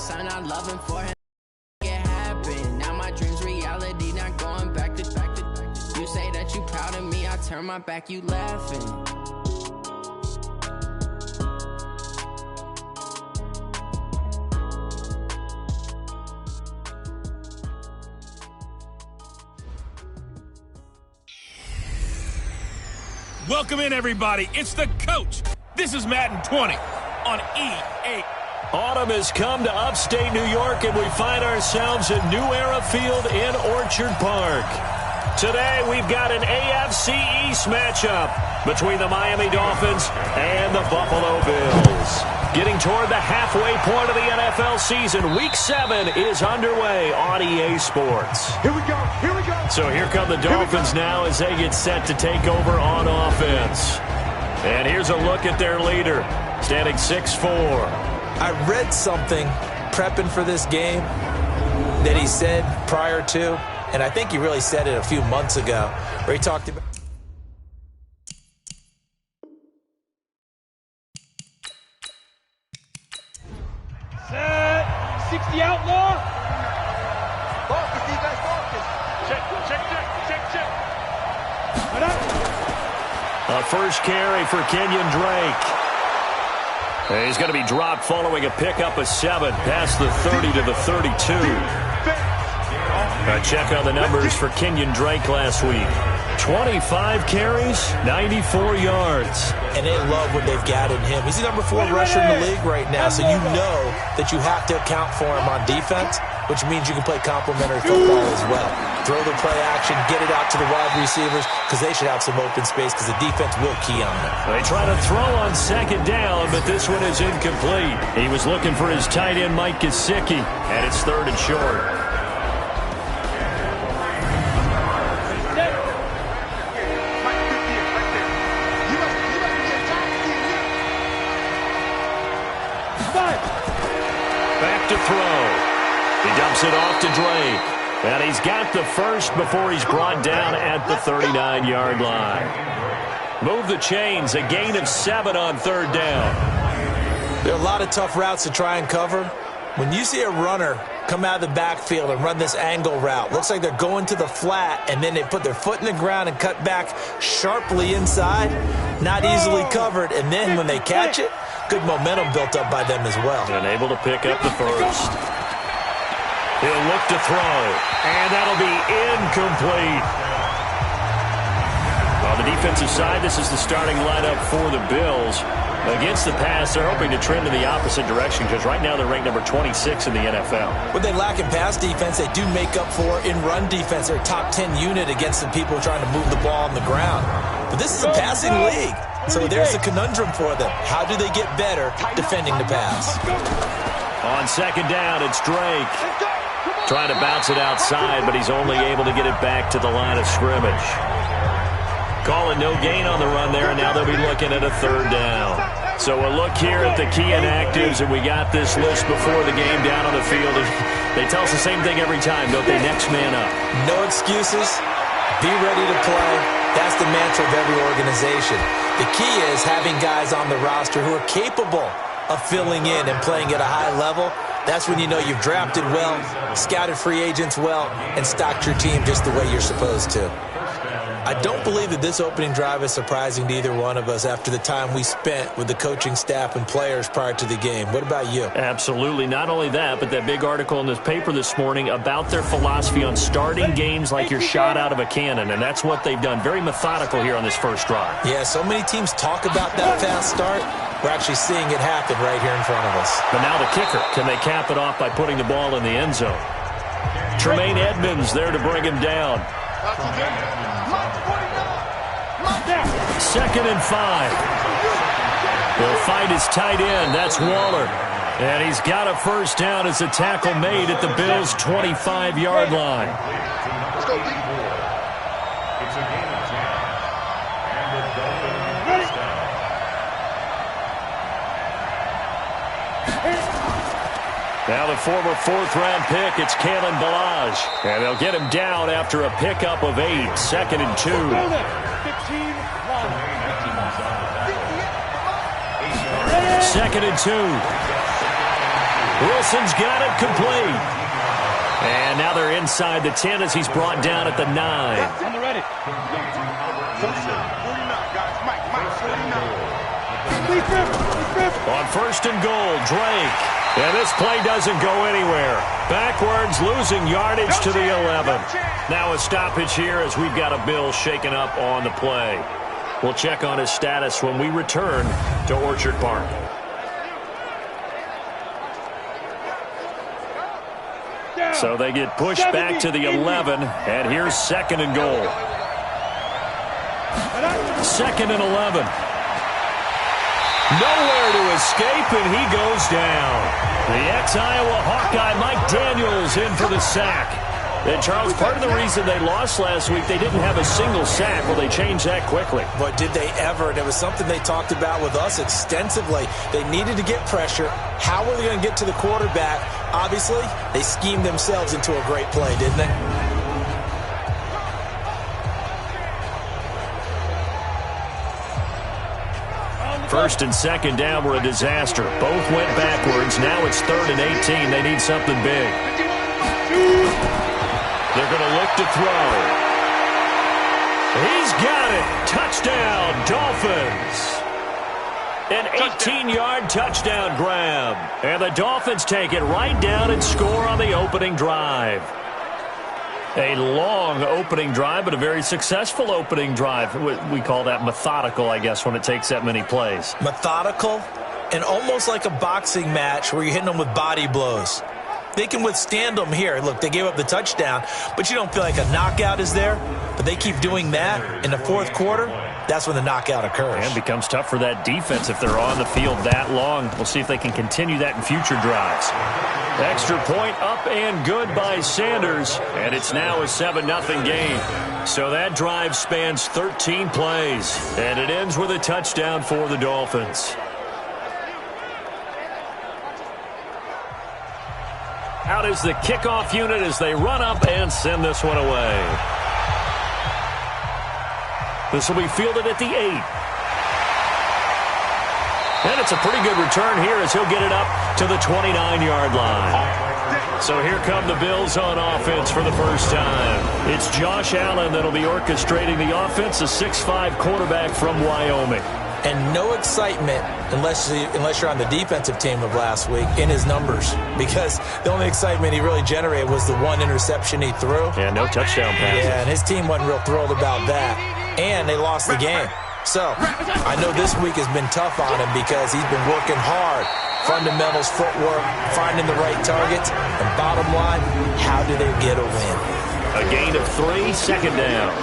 son, I love him for him. It happened. Now my dreams reality, not going back to. You say that you proud of me, I turn my back, you laughing. Welcome in, everybody. It's the coach. This is Madden 20 on EA. Autumn has come to upstate New York, and we find ourselves at New Era Field in Orchard Park. Today, we've got an AFC East matchup between the Miami Dolphins and the Buffalo Bills. Getting toward the halfway point of the NFL season, Week 7 is underway on EA Sports. Here we go, here we go. So here come the Dolphins now as they get set to take over on offense. And here's a look at their leader, standing 6'4". I read something prepping for this game that he said prior to, and I think he really said it a few months ago, where he talked about... Set, 60 outlaw. Focus, defense, focus. Check. A first carry for Kenyon Drake. He's going to be dropped following a pickup of 7 past the 30 to the 32. A check on the numbers for Kenyon Drake last week. 25 carries, 94 yards. And they love what they've got in him. He's the number 4 rusher in the league right now, so you know that you have to account for him on defense, which means you can play complementary football as well. Throw the play action, get it out to the wide receivers, because they should have some open space, because the defense will key on them. They try to throw on second down, but this one is incomplete. He was looking for his tight end, Mike Gesicki, and it's 3rd and short. Back to throw. He dumps it off to Drake. And he's got the first before he's brought down at the 39-yard line. Move the chains, a gain of 7 on 3rd down. There are a lot of tough routes to try and cover. When you see a runner come out of the backfield and run this angle route, looks like they're going to the flat, and then they put their foot in the ground and cut back sharply inside, not easily covered, and then when they catch it, good momentum built up by them as well. And able to pick up the first. He'll look to throw, and that'll be incomplete. On the defensive side, this is the starting lineup for the Bills. Against the pass, they're hoping to trend in the opposite direction because right now they're ranked number 26 in the NFL. What they lack in pass defense, they do make up for in run defense. They're a top 10 unit against the people trying to move the ball on the ground. But this is a passing league, so there's a conundrum for them. How do they get better defending the pass? On second down, it's Drake. Trying to bounce it outside, but he's only able to get it back to the line of scrimmage. Calling no gain on the run there, and now they'll be looking at a 3rd down. So a look here at the key inactives, and we got this list before the game down on the field. They tell us the same thing every time, don't they? Next man up. No excuses. Be ready to play. That's the mantra of every organization. The key is having guys on the roster who are capable of filling in and playing at a high level. That's when you know you've drafted well, scouted free agents well, and stocked your team just the way you're supposed to. I don't believe that this opening drive is surprising to either one of us after the time we spent with the coaching staff and players prior to the game. What about you? Absolutely. Not only that, but that big article in this paper this morning about their philosophy on starting games like you're shot out of a cannon, and that's what they've done. Very methodical here on this first drive. Yeah, so many teams talk about that fast start. We're actually seeing it happen right here in front of us. But now the kicker. Can they cap it off by putting the ball in the end zone? Tremaine Edmonds there to bring him down. 2nd and 5. He'll find his tight end. That's Waller. And he's got a first down as a tackle made at the Bills' 25-yard line. Let's go, D. It's a game of 10. And the Dolphins Now the former 4th-round pick, it's Kalen Ballage. And they'll get him down after a pickup of 8. 2nd and 2. 2nd and 2. Wilson's got it complete. And now they're inside the 10 as he's brought down at the 9. On the ready. On first and goal, Drake. And this play doesn't go anywhere. Backwards, losing yardage to the 11. Now a stoppage here as we've got a Bill shaken up on the play. We'll check on his status when we return to Orchard Park. So they get pushed back to the 11, and here's second and goal. Second and 11. Nowhere to escape, and he goes down. The ex-Iowa Hawkeye Mike Daniels in for the sack. And, Charles, part of the reason they lost last week, they didn't have a single sack. Well, they changed that quickly. But did they ever? And it was something they talked about with us extensively. They needed to get pressure. How were they going to get to the quarterback? Obviously, they schemed themselves into a great play, didn't they? First and second down were a disaster. Both went backwards. Now it's 3rd and 18. They need something big. They're going to look to throw. He's got it. Touchdown, Dolphins. An 18-yard touchdown grab. And the Dolphins take it right down and score on the opening drive. A long opening drive, but a very successful opening drive. We call that methodical, I guess, when it takes that many plays. Methodical and almost like a boxing match where you're hitting them with body blows. They can withstand them here. Look, they gave up the touchdown, but you don't feel like a knockout is there. But they keep doing that in the fourth quarter. That's when the knockout occurs. And it becomes tough for that defense if they're on the field that long. We'll see if they can continue that in future drives. Extra point up and good by Sanders. And it's now a 7-0 game. So that drive spans 13 plays. And it ends with a touchdown for the Dolphins. Out is the kickoff unit as they run up and send this one away. This will be fielded at the 8. And it's a pretty good return here as he'll get it up to the 29-yard line. So here come the Bills on offense for the first time. It's Josh Allen that'll be orchestrating the offense, a 6'5" quarterback from Wyoming. And no excitement unless you're on the defensive team of last week in his numbers, because the only excitement he really generated was the one interception he threw. Yeah, no touchdown pass. Yeah, and his team wasn't real thrilled about that. And they lost the game. So I know this week has been tough on him because he's been working hard. Fundamentals, footwork, finding the right targets. And bottom line, how do they get a win? A gain of 3, second down.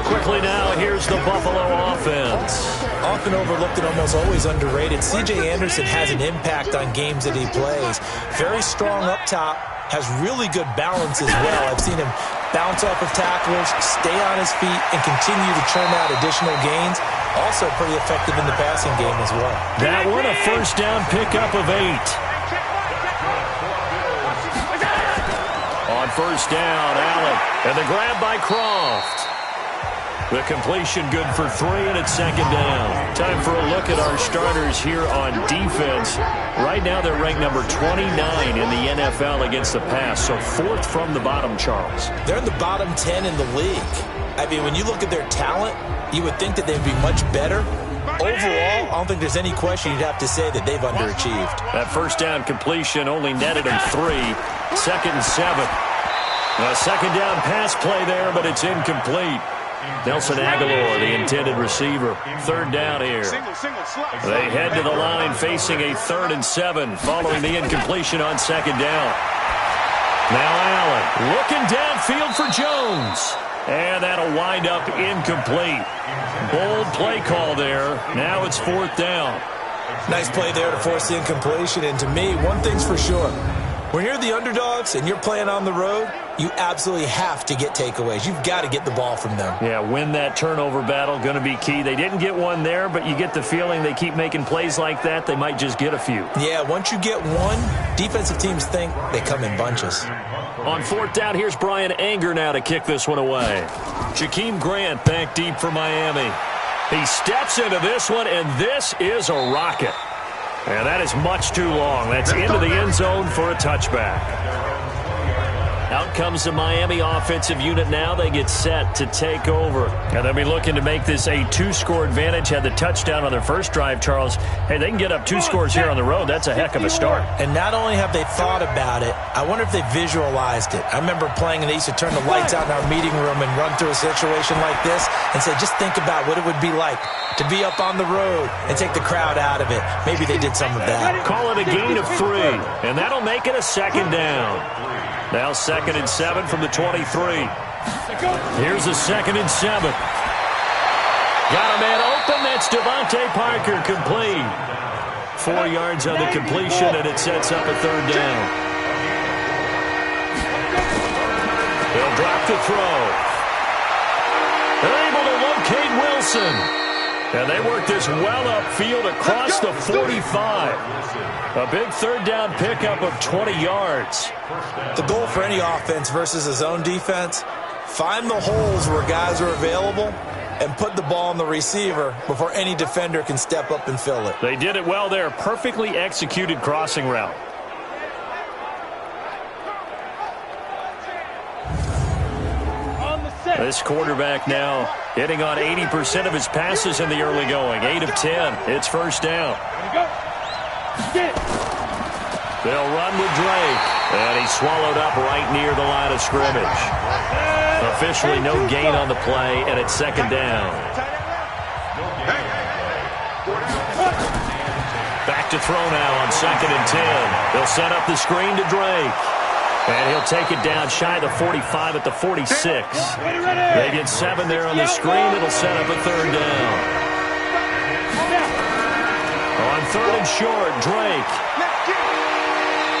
Quickly now, here's the Buffalo offense. Often overlooked and almost always underrated, C.J. Anderson has an impact on games that he plays. Very strong up top, has really good balance as well. I've seen him bounce off of tacklers, stay on his feet, and continue to churn out additional gains. Also pretty effective in the passing game as well. That one, a first down pickup of 8. On first down, Allen, and the grab by Croft. The completion good for 3, and it's second down. Time for a look at our starters here on defense. Right now they're ranked number 29 in the NFL against the pass, so 4th from the bottom, Charles. They're in the bottom 10 in the league. I mean, when you look at their talent, you would think that they'd be much better. Overall, I don't think there's any question you'd have to say that they've underachieved. That first down completion only netted them 3. Second and 7. A second down pass play there, but it's incomplete. Nelson Aguilar, the intended receiver. Third down here. They head to the line facing a 3rd and 7 following the incompletion on second down. Now Allen looking downfield for Jones. And that'll wind up incomplete. Bold play call there. Now it's 4th down. Nice play there to force the incompletion. And to me, one thing's for sure. When you're the underdogs and you're playing on the road, you absolutely have to get takeaways. You've got to get the ball from them. Yeah, win that turnover battle, going to be key. They didn't get one there, but you get the feeling they keep making plays like that, they might just get a few. Yeah, once you get one, defensive teams think they come in bunches. On 4th down, here's Brian Anger now to kick this one away. Jakeem Grant back deep for Miami. He steps into this one, and this is a rocket. And that is much too long. That's into the end zone for a touchback. Out comes the Miami offensive unit now. They get set to take over. And they'll be looking to make this a 2-score advantage. Had the touchdown on their first drive, Charles. Hey, they can get up 2 scores here on the road. That's a heck of a start. And not only have they thought about it, I wonder if they visualized it. I remember playing and they used to turn the lights out in our meeting room and run through a situation like this and say, just think about what it would be like to be up on the road and take the crowd out of it. Maybe they did some of that. Call it a gain of 3, and that'll make it a second down. Now 2nd and 7 from the 23. Here's a 2nd and 7. Got a man open. That's Devontae Parker, complete. 4 yards on the completion, and it sets up a 3rd down. They'll drop the throw. They're able to locate Wilson. And they work this well upfield across the 45. A big 3rd down pickup of 20 yards. The goal for any offense versus a zone defense, find the holes where guys are available and put the ball on the receiver before any defender can step up and fill it. They did it well there. Perfectly executed crossing route. This quarterback now hitting on 80% of his passes in the early going. 8 of 10. It's 1st down. They'll run with Drake. And he's swallowed up right near the line of scrimmage. Officially no gain on the play, and it's 2nd down. Back to throw now on 2nd and 10. They'll set up the screen to Drake. And he'll take it down shy of the 45 at the 46. They get 7 there on the screen. It'll set up a 3rd down. On 3rd and short, Drake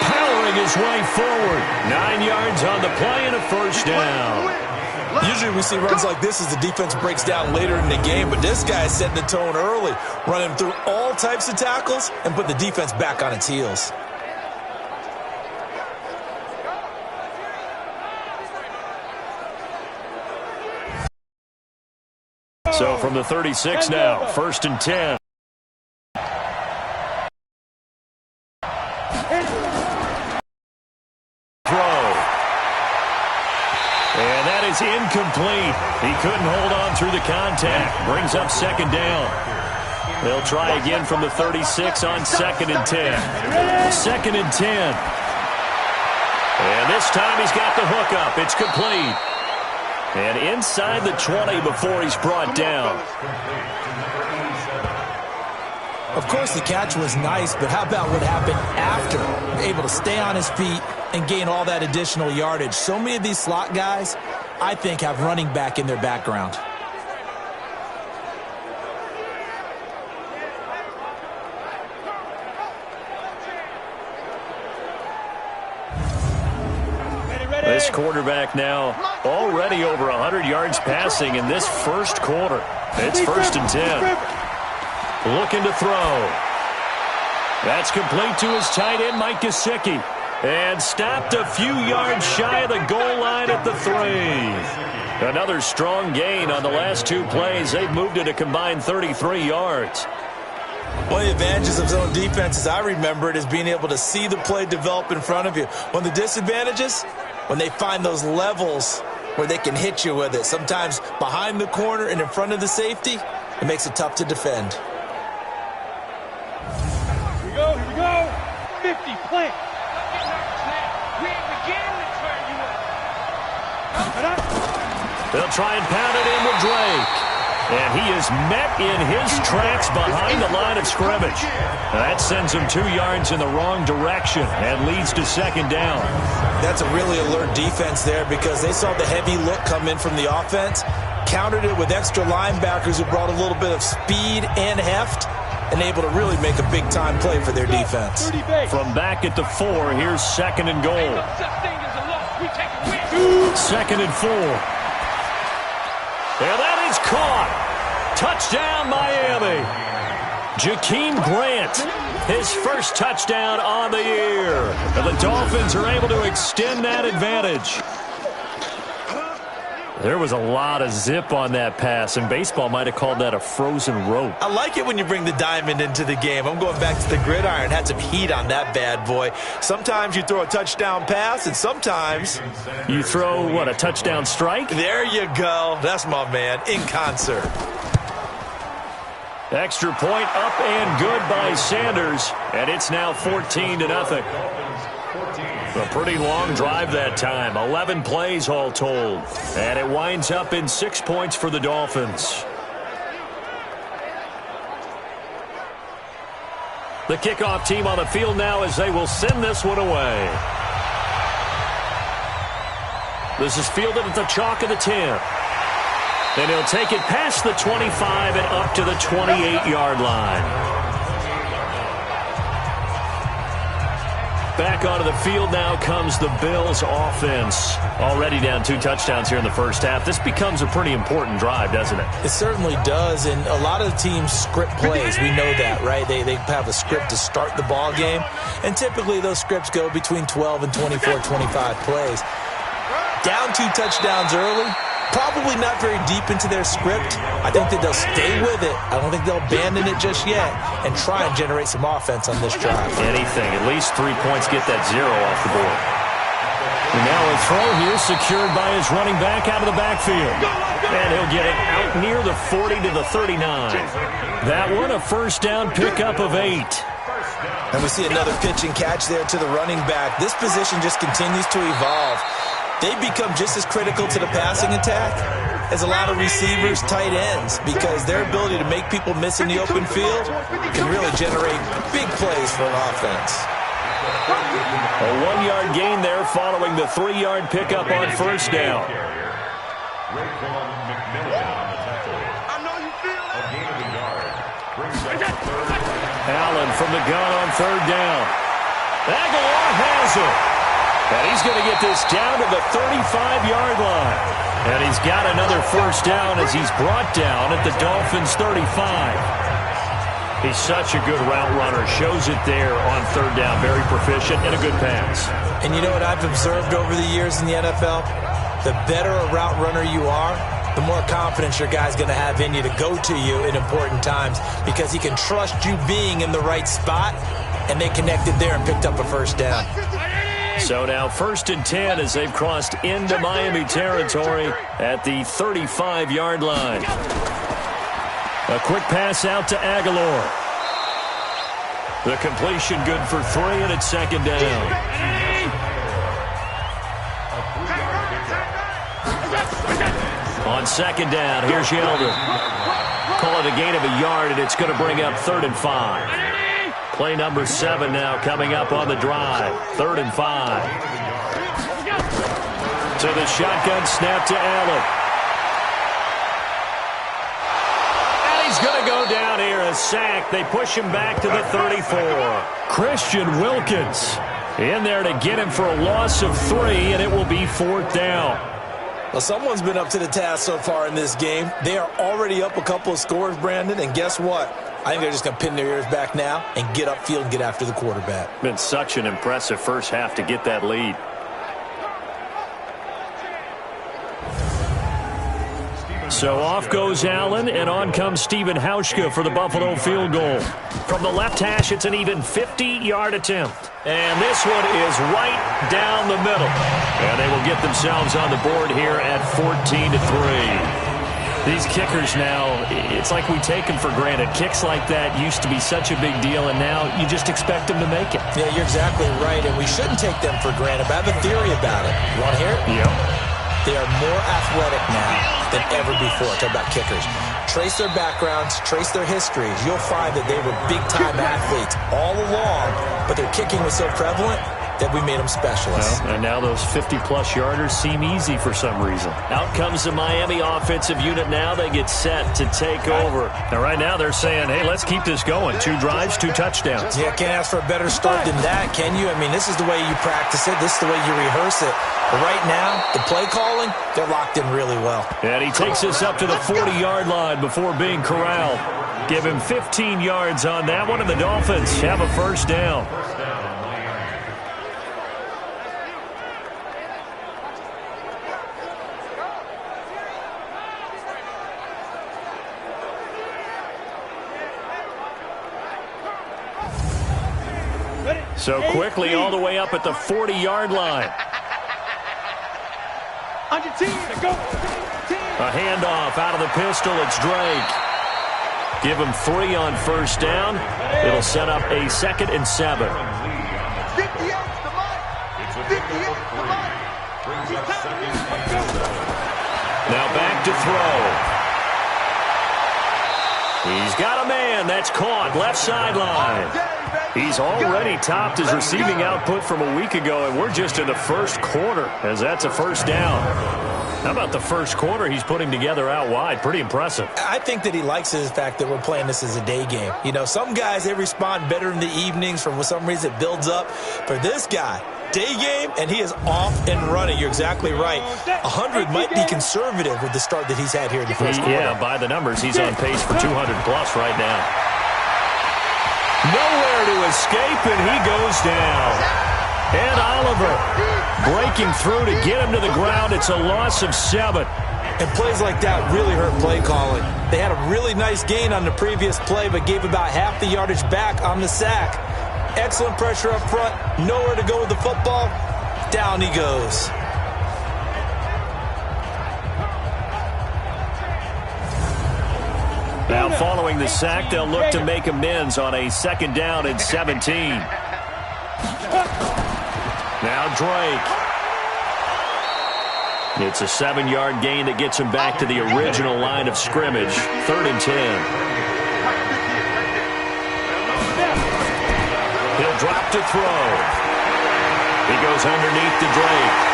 powering his way forward. 9 yards on the play and a 1st down. Usually we see runs like this as the defense breaks down later in the game, but this guy is setting the tone early, running through all types of tackles and put the defense back on its heels. So from the 36 now, 1st and 10. Throw. And that is incomplete. He couldn't hold on through the contact. Brings up 2nd down. They'll try again from the 36 on 2nd and 10. 2nd and 10. And this time he's got the hook up. It's complete. And inside the 20 before he's brought down. Of course, the catch was nice, but how about what happened after? Able to stay on his feet and gain all that additional yardage. So many of these slot guys, I think, have running back in their background. This quarterback now already over 100 yards passing in this 1st quarter. It's 1st and 10. Looking to throw. That's complete to his tight end, Mike Gesicki. And stopped a few yards shy of the goal line at the 3. Another strong gain on the last 2 plays. They've moved it a combined 33 yards. One of the advantages of zone defense, as I remember it, is being able to see the play develop in front of you. One of the disadvantages, when they find those levels where they can hit you with it. Sometimes behind the corner and in front of the safety, it makes it tough to defend. Here we go. 50, plant. They'll try and pound it in with Drake. And he is met in his tracks behind the line of scrimmage. That sends him 2 yards in the wrong direction and leads to 2nd down. That's a really alert defense there because they saw the heavy look come in from the offense, countered it with extra linebackers who brought a little bit of speed and heft, and able to really make a big-time play for their defense. From back at the 4, here's 2nd and goal. 2nd and 4. And that is caught. Touchdown, Miami. Jakeem Grant, his 1st touchdown on the year. And the Dolphins are able to extend that advantage. There was a lot of zip on that pass, and baseball might have called that a frozen rope. I like it when you bring the diamond into the game. I'm going back to the gridiron. Had some heat on that bad boy. Sometimes you throw a touchdown pass, and sometimes you throw, what, a touchdown strike? There you go. That's my man, in concert. Extra point up and good by Sanders, and it's now 14-0. A pretty long drive that time, 11 plays all told. And it winds up in 6 points for the Dolphins. The kickoff team on the field now as they will send this one away. This is fielded at the chalk of the 10. And he'll take it past the 25 and up to the 28-yard line. Back onto the field now comes the Bills offense. Already down 2 touchdowns here in the first half. This becomes a pretty important drive, doesn't it? It certainly does, and a lot of teams script plays. We know that, right? They have a script to start the ball game, and typically those scripts go between 12 and 24, 25 plays. Down 2 touchdowns early, probably not very deep into their script. I think that they'll stay with it. I don't think they'll abandon it just yet and try and generate some offense on this drive. Anything. At least 3 points, get that 0 off the board. And now a throw here secured by his running back out of the backfield. And he'll get it out near the 40 to the 39. That one a first down pickup of 8. And we see another pitch and catch there to the running back. This position just continues to evolve. They become just as critical to the passing attack as a lot of receivers, tight ends, because their ability to make people miss in the open field can really generate big plays for an offense. A 1-yard gain there following the 3-yard pickup on first down. Allen from the gun on third down. Aguilar has it. And he's going to get this down to the 35-yard line. And he's got another first down as he's brought down at the Dolphins' 35. He's such a good route runner. Shows it there on third down. Very proficient and a good pass. And you know what I've observed over the years in the NFL? The better a route runner you are, the more confidence your guy's going to have in you to go to you in important times because he can trust you being in the right spot, and they connected there and picked up a first down. So now 1st and 10 as they've crossed into Miami territory at the 35-yard line. A quick pass out to Aguilar. The completion good for 3, and it's second down. On second down, here's Yeldon. Call it a gain of a yard, and it's going to bring up 3rd and 5. Play number 7 now coming up on the drive. 3rd and 5. To the shotgun snap to Allen. And he's going to go down here, a sack. They push him back to the 34. Christian Wilkins in there to get him for a loss of 3, and it will be 4th down. Well, someone's been up to the task so far in this game. They are already up a couple of scores, Brandon, and guess what? I think they're just going to pin their ears back now and get upfield and get after the quarterback. Been such an impressive first half to get that lead. So off goes Allen, and on comes Steven Hauschka for the Buffalo field goal. From the left hash, it's an even 50-yard attempt. And this one is right down the middle. And they will get themselves on the board here at 14-3. These kickers now, it's like we take them for granted. Kicks like that used to be such a big deal, and now you just expect them to make it. Yeah, you're exactly right, and we shouldn't take them for granted. But I have a theory about it. You want to hear it? Yep. They are more athletic now than ever before. Talk about kickers. Trace their backgrounds, trace their histories. You'll find that they were big-time athletes all along, but their kicking was so prevalent that we made them specialists. Well, and now those 50-plus yarders seem easy for some reason. Out comes the Miami offensive unit now. They get set to take over. And right now they're saying, hey, let's keep this going. 2 drives, 2 touchdowns. Yeah, can't ask for a better start than that, can you? I mean, this is the way you practice it. This is the way you rehearse it. But right now, the play calling, they're locked in really well. And he takes us up to the 40-yard line before being corralled. Give him 15 yards on that one, and the Dolphins have a first down. So quickly all the way up at the 40-yard line. On your team, go. A handoff out of the pistol. It's Drake. Give him 3 on first down. It'll set up a 2nd and 7. 58's the mark. 58's the mark. Now back to throw. He's got a man. That's caught. Left sideline. He's already topped his receiving output from a week ago, and we're just in the first quarter as that's a first down. How about the first quarter he's putting together out wide? Pretty impressive. I think that he likes the fact that we're playing this as a day game. You know, some guys, they respond better in the evenings. For some reason, it builds up. For this guy, day game, and he is off and running. You're exactly right. 100 might be conservative with the start that he's had here in the first quarter. Yeah, by the numbers, he's on pace for 200-plus right now. Nowhere to escape, and he goes down. And Oliver breaking through to get him to the ground. It's a loss of 7. And plays like that really hurt play calling. They had a really nice gain on the previous play, but gave about half the yardage back on the sack. Excellent pressure up front. Nowhere to go with the football. Down he goes. Now following the sack, they'll look to make amends on a 2nd down and 17. Now Drake. It's a 7-yard gain that gets him back to the original line of scrimmage. 3rd and 10. He'll drop to throw. He goes underneath to Drake.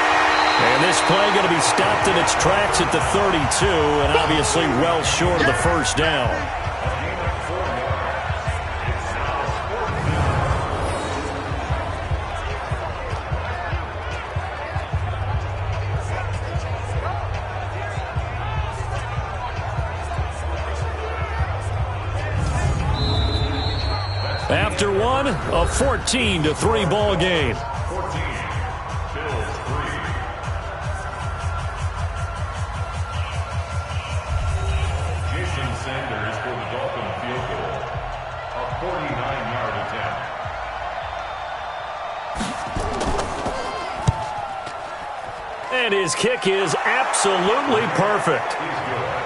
And this play going to be stopped in its tracks at the 32, and obviously well short of the first down. After one, a 14-3 ball game. And his kick is absolutely perfect.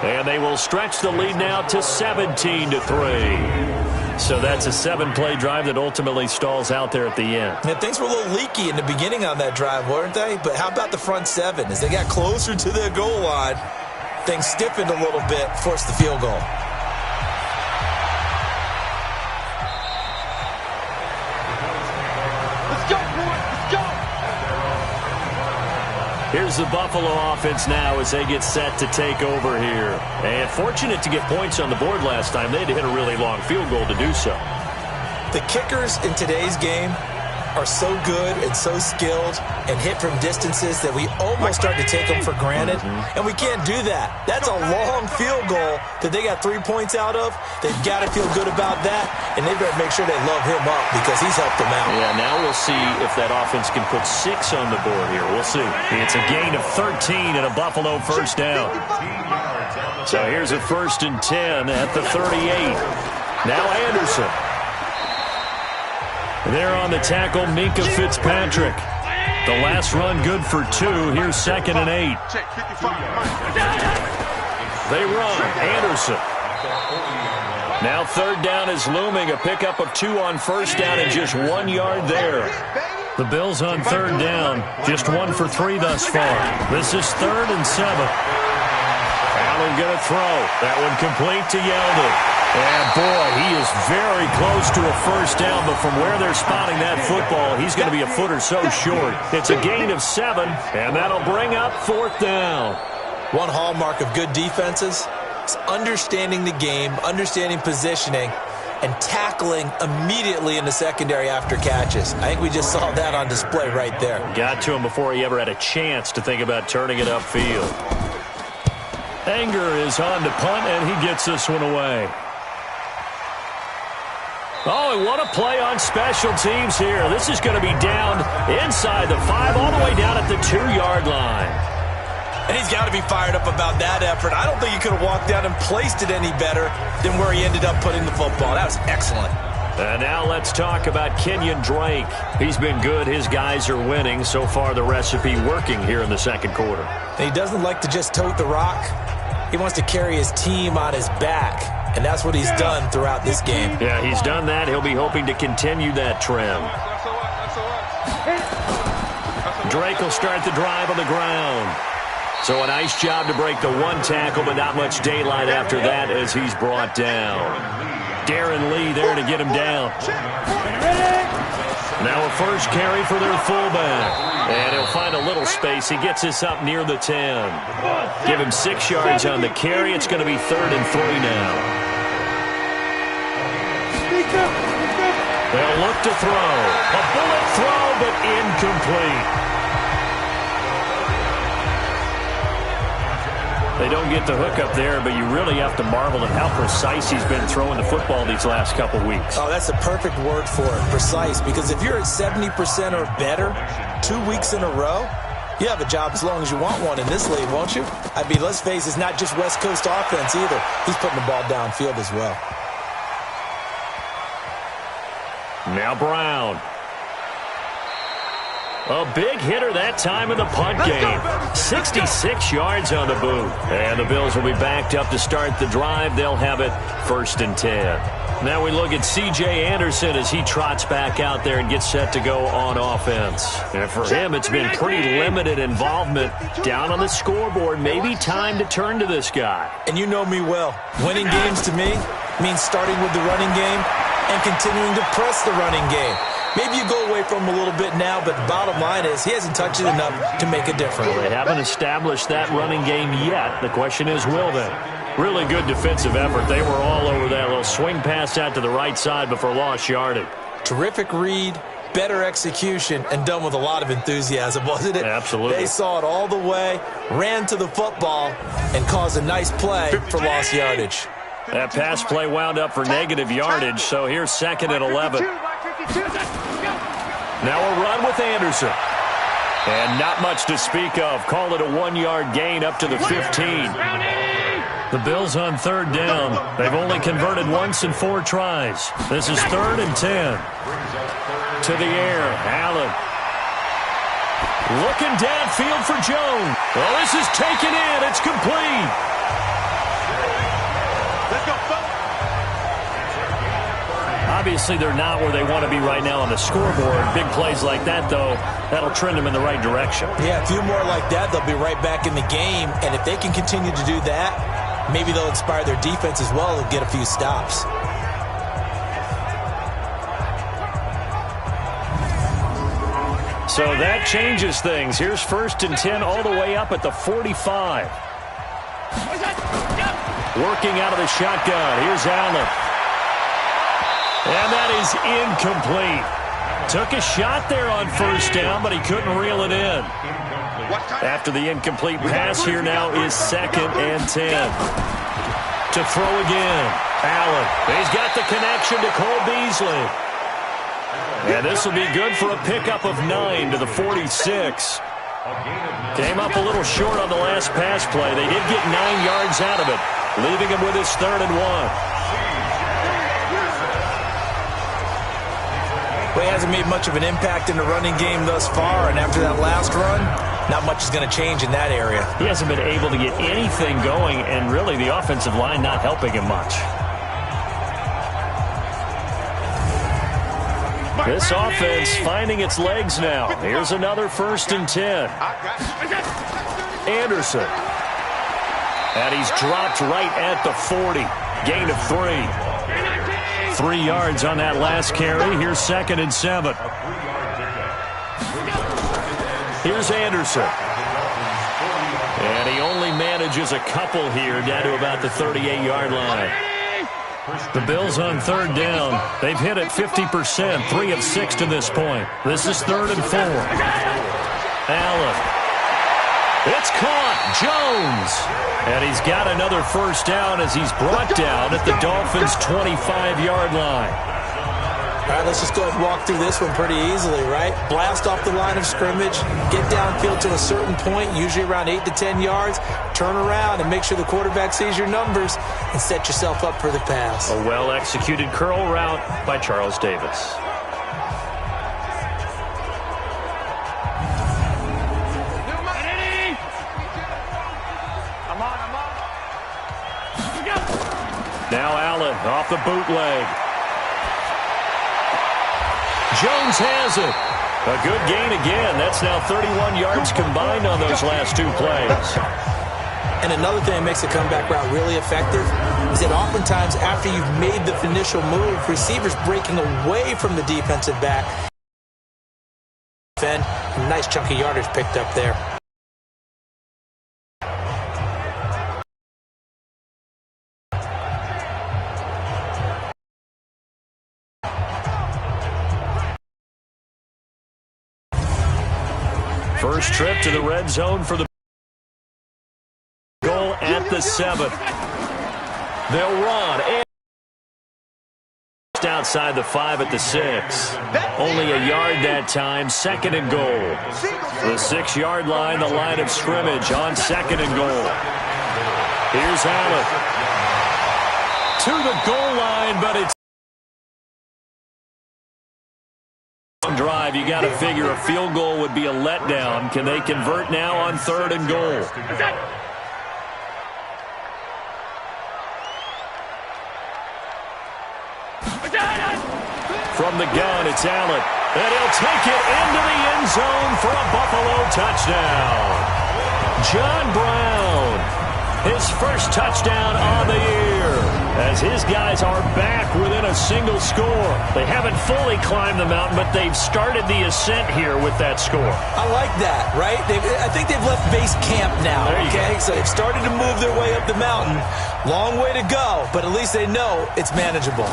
And they will stretch the lead now to 17-3. So that's a 7-play drive that ultimately stalls out there at the end. Yeah, things were a little leaky in the beginning on that drive, weren't they? But how about the front 7? As they got closer to the goal line, things stiffened a little bit, forced the field goal. Let's go, boy. Let's go. Here's the Buffalo offense now as they get set to take over here. And fortunate to get points on the board last time. They had to hit a really long field goal to do so. The kickers in today's game are so good and so skilled and hit from distances that we almost start to take them for granted. And we can't do that. That's a long field goal that they got 3 points out of. They've got to feel good about that, and they've got to make sure they love him up because he's helped them out. Yeah, now we'll see if that offense can put 6 on the board here. We'll see. It's a gain of 13 and a Buffalo first down. So here's a 1st and 10 at the 38. Now Anderson. There on the tackle, Minka Fitzpatrick. The last run good for 2. Here's 2nd and 8. They run. Anderson. Now 3rd down is looming. A pickup of 2 on first down and just 1 yard there. The Bills on 3rd down. Just 1 for 3 thus far. This is 3rd and 7. Allen going to throw. That one complete to Yeldon. And, boy, he is very close to a first down, but from where they're spotting that football, he's going to be a foot or so short. It's a gain of 7, and that'll bring up 4th down. One hallmark of good defenses is understanding the game, understanding positioning, and tackling immediately in the secondary after catches. I think we just saw that on display right there. Got to him before he ever had a chance to think about turning it upfield. Anger is on to punt, and he gets this one away. Oh, and what a play on special teams here. This is going to be down inside the 5, all the way down at the 2-yard line. And he's got to be fired up about that effort. I don't think he could have walked down and placed it any better than where he ended up putting the football. That was excellent. And now let's talk about Kenyon Drake. He's been good. His guys are winning. So far, the recipe working here in the second quarter. And he doesn't like to just tote the rock. He wants to carry his team on his back, and that's what he's done throughout this game. Yeah, he's done that. He'll be hoping to continue that trend. Drake will start the drive on the ground. So a nice job to break the one tackle, but not much daylight after that as he's brought down. Darren Lee there to get him down. Now a first carry for their fullback. And he'll find a little space. He gets this up near the 10. Give him 6 yards on the carry. It's going to be 3rd and 3 now. They'll look to throw. A bullet throw, but incomplete. They don't get the hook up there, but you really have to marvel at how precise he's been throwing the football these last couple weeks. Oh, that's the perfect word for it, precise, because if you're at 70% or better 2 weeks in a row, you have a job as long as you want one in this league, won't you? I mean, let's face it, it's not just West Coast offense either. He's putting the ball downfield as well. Now Brown. A big hitter that time in the punt game. 66 yards on the boot. And the Bills will be backed up to start the drive. They'll have it 1st and 10. Now we look at C.J. Anderson as he trots back out there and gets set to go on offense. And for him, it's been pretty limited involvement down on the scoreboard. Maybe time to turn to this guy. And you know me well. Winning games to me means starting with the running game and continuing to press the running game. Maybe you go away from him a little bit now, but the bottom line is he hasn't touched it enough to make a difference. Well, they haven't established that running game yet. The question is, will they? Really good defensive effort. They were all over that little swing pass out to the right side before lost yardage. Terrific read, better execution, and done with a lot of enthusiasm, wasn't it? Absolutely. They saw it all the way, ran to the football, and caused a nice play for lost yardage. That pass play wound up for negative yardage, so here's 2nd and 11. Now a run with Anderson. And not much to speak of. Call it a 1-yard gain up to the 15. The Bills on 3rd down. They've only converted once in 4 tries. This is 3rd and 10. To the air, Allen. Looking downfield for Jones. Well, this is taken in. It's complete. Obviously, they're not where they want to be right now on the scoreboard. Big plays like that, though, that'll trend them in the right direction. Yeah, a few more like that, they'll be right back in the game. And if they can continue to do that, maybe they'll inspire their defense as well and get a few stops. So that changes things. Here's 1st and 10 all the way up at the 45. Working out of the shotgun. Here's Allen. And that is incomplete. Took a shot there on 1st down, but he couldn't reel it in. After the incomplete pass, here now is 2nd and 10. To throw again. Allen. He's got the connection to Cole Beasley. And this will be good for a pickup of 9 to the 46. Came up a little short on the last pass play. They did get 9 yards out of it, leaving him with his 3rd and 1. Well, he hasn't made much of an impact in the running game thus far, and after that last run, not much is going to change in that area. He hasn't been able to get anything going, and really the offensive line not helping him much. This offense finding its legs now. Here's another 1st and 10. Anderson. And he's dropped right at the 40. Gain of 3. 3 yards on that last carry. Here's 2nd and 7. Here's Anderson. And he only manages a couple here down to about the 38-yard line. The Bills on 3rd down. They've hit it 50%, 3 of 6 to this point. This is 3rd and 4. Allen. It's caught. Jones. And he's got another 1st down as he's brought down at the Dolphins' 25-yard line. All right, let's just go ahead and walk through this one pretty easily, right? Blast off the line of scrimmage, get downfield to a certain point, usually around 8 to 10 yards, turn around and make sure the quarterback sees your numbers and set yourself up for the pass. A well-executed curl route by Charles Davis. Now Allen off the bootleg. Jones has it. A good gain again. That's now 31 yards combined on those last two plays. And another thing that makes a comeback route really effective is that oftentimes after you've made the initial move, receivers breaking away from the defensive back. And a nice chunky yardage picked up there. First trip to the red zone for the goal at the 7. They'll run. And outside the 5 at the 6. Only a yard that time. 2nd and goal. The 6-yard line, the line of scrimmage on 2nd and goal. Here's Allen. To the goal line, but it's drive. You got to figure a field goal would be a letdown. Can they convert now on 3rd and goal? From the gun, it's Allen. And he'll take it into the end zone for a Buffalo touchdown. John Brown, his first touchdown on the year, as his guys are back within a single score. They haven't fully climbed the mountain, but they've started the ascent here with that score. I like that, right? I think they've left base camp now, okay? So they've started to move their way up the mountain. Long way to go, but at least they know it's manageable.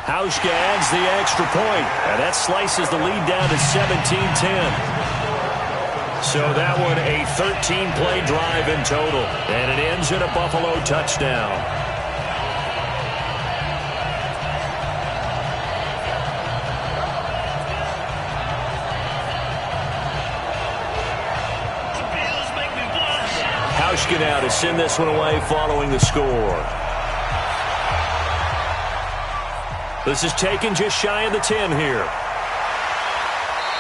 Hauschka adds the extra point, and that slices the lead down to 17-10. So that one a 13-play drive in total, and it ends in a Buffalo touchdown. Hauschka now to send this one away following the score. This is taken just shy of the 10 here.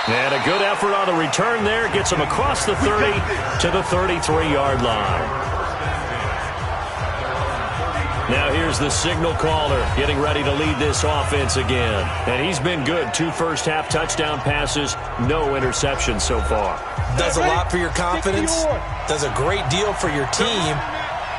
And a good effort on the return there. Gets him across the 30 to the 33-yard line. Now here's the signal caller getting ready to lead this offense again. And he's been good. 2 first-half touchdown passes, no interceptions so far. Does a lot for your confidence. Does a great deal for your team.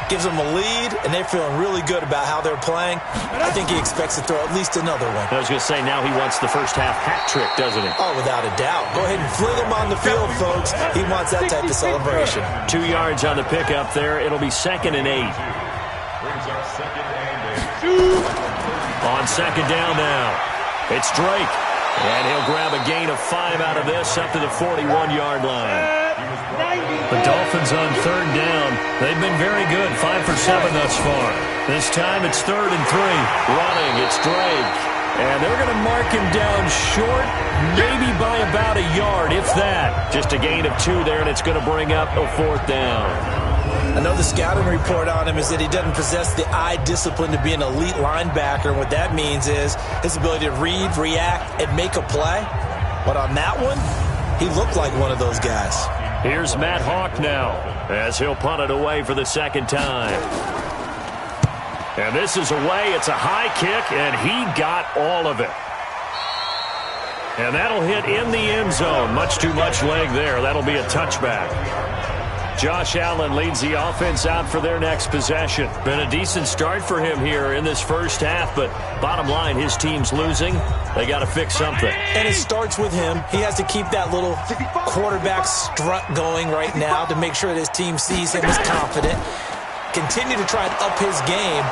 Gives them a lead, and they're feeling really good about how they're playing. I think he expects to throw at least another one. I was going to say, now he wants the first-half hat trick, doesn't he? Oh, without a doubt. Go ahead and fling him on the field, folks. He wants that type of celebration. 2 yards on the pickup there. It'll be 2nd and 8. On 2nd down now, it's Drake. And he'll grab a gain of 5 out of this up to the 41-yard line. The Dolphins on 3rd down. They've been very good, 5 for 7 thus far. This time it's 3rd and 3. Running, it's Drake. And they're going to mark him down short, maybe by about a yard, if that. Just a gain of 2 there, and it's going to bring up a 4th down. I know the scouting report on him is that he doesn't possess the eye discipline to be an elite linebacker. And what that means is his ability to read, react, and make a play. But on that one, he looked like one of those guys. Here's Matt Hawk now as he'll punt it away for the 2nd time. And this is away. It's a high kick, and he got all of it. And that'll hit in the end zone. Much too much leg there. That'll be a touchback. Josh Allen leads the offense out for their next possession. Been a decent start for him here in this first half, but bottom line, his team's losing. They got to fix something. And it starts with him. He has to keep that little quarterback strut going right now to make sure that his team sees him as confident. Continue to try and up his game,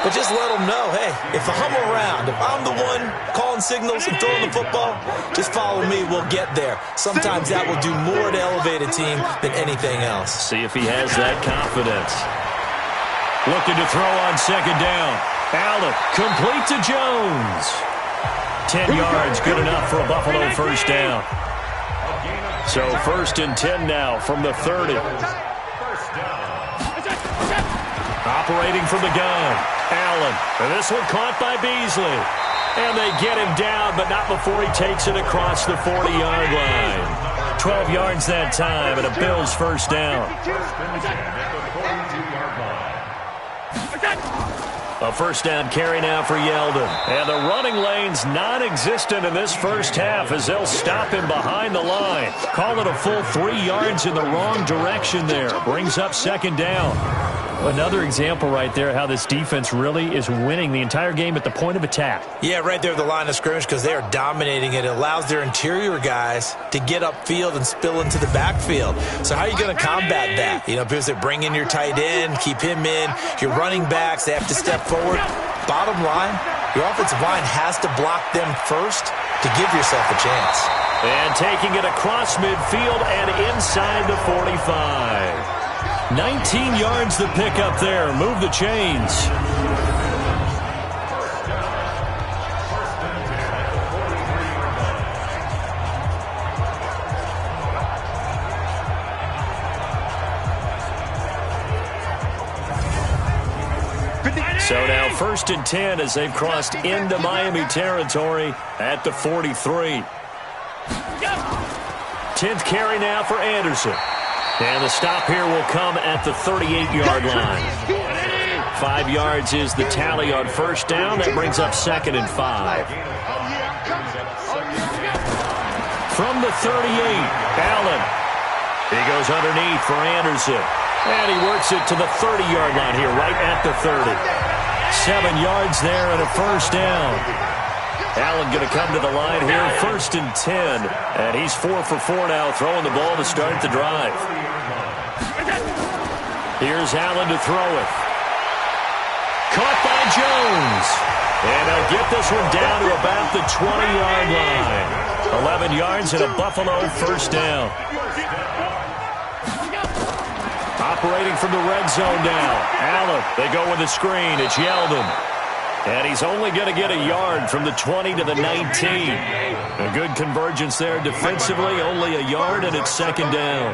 but just let him know, hey, if I'm around, if I'm the one calling signals and throwing the football, just follow me, we'll get there. Sometimes that will do more to elevate a team than anything else. See if he has that confidence. Looking to throw on 2nd down. Allen, complete to Jones. 10 yards, good enough for a Buffalo first down. So 1st and 10 now from the 30. Operating from the gun, Allen. And this one caught by Beasley. And they get him down, but not before he takes it across the 40-yard line. 12 yards that time, and a Bills first down. A first down carry now for Yeldon. And the running lane's non-existent in this first half as they'll stop him behind the line. Call it a full 3 yards in the wrong direction there. Brings up 2nd down. Another example right there how this defense really is winning the entire game at the point of attack. Yeah, right there at the line of scrimmage because they are dominating it. It allows their interior guys to get upfield and spill into the backfield. So how are you going to combat that? You know, because they bring in your tight end, keep him in. Your running backs, they have to step forward. Bottom line, your offensive line has to block them first to give yourself a chance. And taking it across midfield and inside the 45. 19 yards the pick up there. Move the chains. So now 1st and 10 as they've crossed into Miami territory at the 43. 10th carry now for Anderson. And the stop here will come at the 38-yard line. 5 yards is the tally on first down. That brings up 2nd and 5. From the 38, Allen. He goes underneath for Anderson. And he works it to the 30-yard line here, right at the 30. 7 yards there and a first down. Allen going to come to the line here, 1st and 10. And he's 4 for 4 now, throwing the ball to start the drive. Here's Allen to throw it. Caught by Jones. And they'll get this one down to about the 20-yard line. 11 yards and a Buffalo first down. Operating from the red zone now. Allen, they go with the screen. It's Yeldon. And he's only going to get a yard from the 20 to the 19. A good convergence there defensively, only a yard, and it's 2nd down.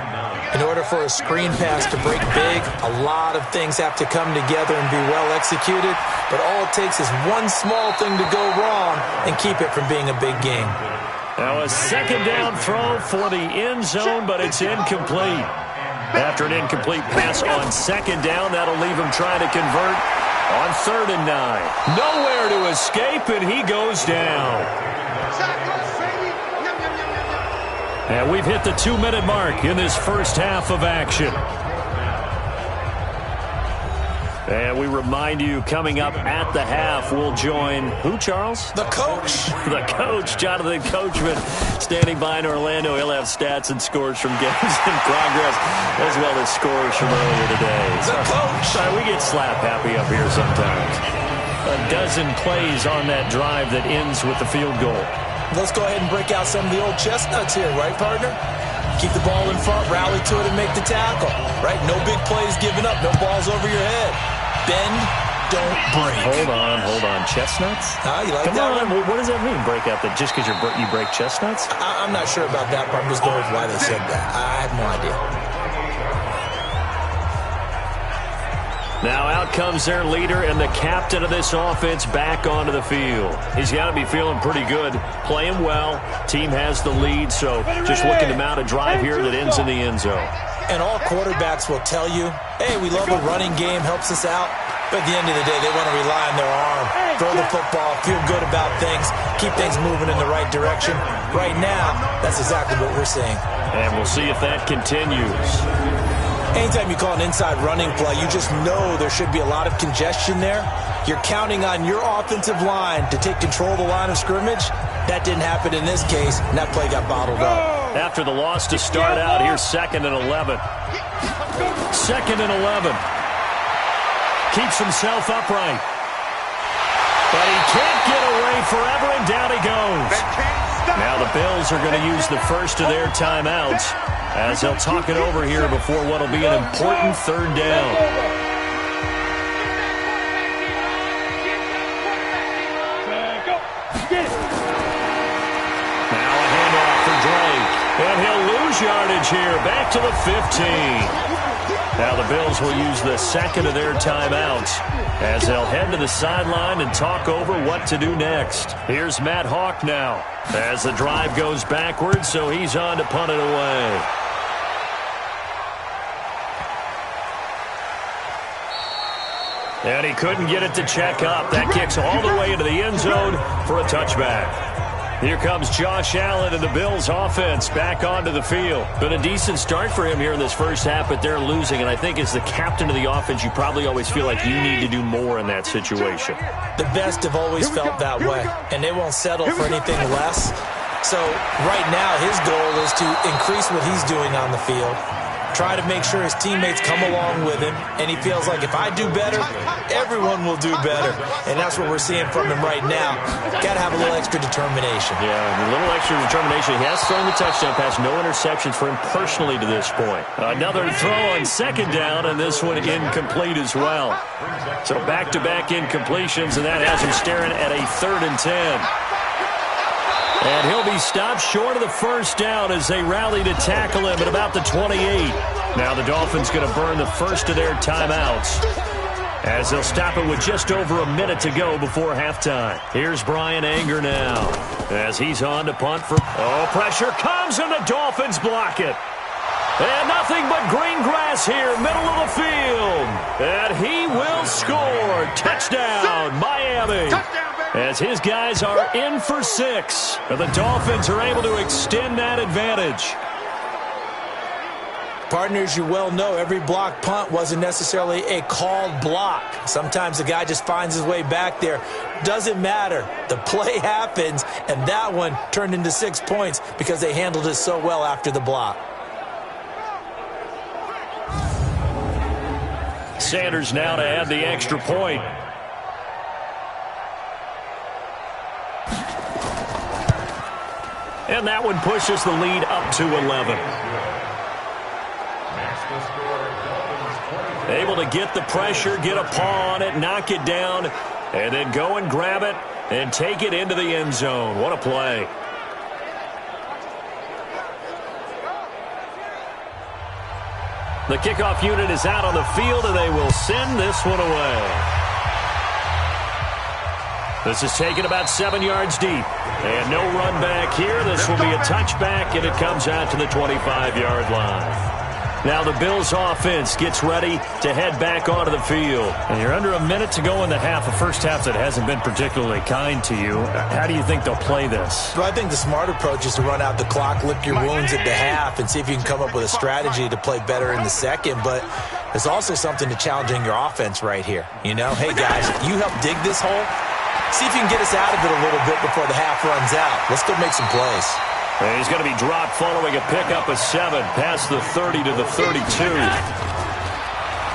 In order for a screen pass to break big, a lot of things have to come together and be well executed. But all it takes is one small thing to go wrong and keep it from being a big game. Now a 2nd down throw for the end zone, but it's incomplete. After an incomplete pass on 2nd down, that'll leave him trying to convert on 3rd and 9. Nowhere to escape, and he goes down. And we've hit the 2-minute mark in this first half of action. And we remind you, coming up at the half, we'll join who, Charles? The coach. The coach, Jonathan Coachman, standing by in Orlando. He'll have stats and scores from games in progress, as well as scores from earlier today. The coach. Sorry, we get slap happy up here sometimes. A dozen plays on that drive that ends with the field goal. Let's go ahead and break out some of the old chestnuts here, right, partner? Keep the ball in front, rally to it, and make the tackle, right? No big plays given up, no balls over your head. Bend, don't break. Hold on. Chestnuts? You like Come that on, one? what does that mean, break out that just because you break chestnuts? I'm not sure about that, but I'm just going with why they said that. I have no idea. Now out comes their leader and the captain of this offense back onto the field. He's got to be feeling pretty good, playing well. Team has the lead, so just looking to mount a drive here that ends in the end zone. And all quarterbacks will tell you, hey, we love a running game, helps us out. But at the end of the day, they want to rely on their arm, throw the football, feel good about things, keep things moving in the right direction. Right now, that's exactly what we're seeing. And we'll see if that continues. Anytime you call an inside running play, you just know there should be a lot of congestion there. You're counting on your offensive line to take control of the line of scrimmage. That didn't happen in this case, and that play got bottled up. After the loss to start out, here's 2nd and 11. 2nd and 11. Keeps himself upright. But he can't get away forever, and down he goes. Now the Bills are going to use the first of their timeouts as they'll talk it over here before what will be an important 3rd down. lose yardage here. Back to the 15. Now the Bills will use the second of their timeouts as they'll head to the sideline and talk over what to do next. Here's Matt Hawk now as the drive goes backwards, so he's on to punt it away. And he couldn't get it to check up. That kicks all the way into the end zone for a touchback. Here comes Josh Allen and the Bills offense back onto the field. Been a decent start for him here in this first half, but they're losing. And I think as the captain of the offense, you probably always feel like you need to do more in that situation. The best have always felt that way, and they won't settle for anything less. So right now his goal is to increase what he's doing on the field, try to make sure his teammates come along with him, and he feels like if I do better, everyone will do better. And that's what we're seeing from him right now. Got to have a little extra determination. Yeah, a little extra determination. He has thrown the touchdown pass, no interceptions for him personally to this point. Another throw on second down, and this one incomplete as well. So back-to-back incompletions, and that has him staring at a 3rd and 10. And he'll be stopped short of the first down as they rally to tackle him at about the 28. Now the Dolphins going to burn the first of their timeouts as they'll stop it with just over a minute to go before halftime. Here's Brian Anger now as he's on to punt for... Oh, pressure comes and the Dolphins block it. And nothing but green grass here, middle of the field. And he will score. Touchdown, Miami. As his guys are in for 6. And the Dolphins are able to extend that advantage. Partners, you well know every block punt wasn't necessarily a called block. Sometimes the guy just finds his way back there. Doesn't matter. The play happens, and that one turned into 6 points because they handled it so well after the block. Sanders now to add the extra point. And that one pushes the lead up to 11. Able to get the pressure, get a paw on it, knock it down, and then go and grab it and take it into the end zone. What a play. The kickoff unit is out on the field, and they will send this one away. This is taken about 7 yards deep. And no run back here. This will be a touchback, and it comes out to the 25-yard line. Now the Bills offense gets ready to head back onto the field. And you're under a minute to go in the half, a first half that hasn't been particularly kind to you. How do you think they'll play this? Well, I think the smart approach is to run out the clock, lick your wounds at the half, and see if you can come up with a strategy to play better in the second. But there's also something to challenging your offense right here. You know, hey, guys, you help dig this hole. See if you can get us out of it a little bit before the half runs out. Let's go make some plays. And he's going to be dropped following a pickup of 7 past the 30 to the 32.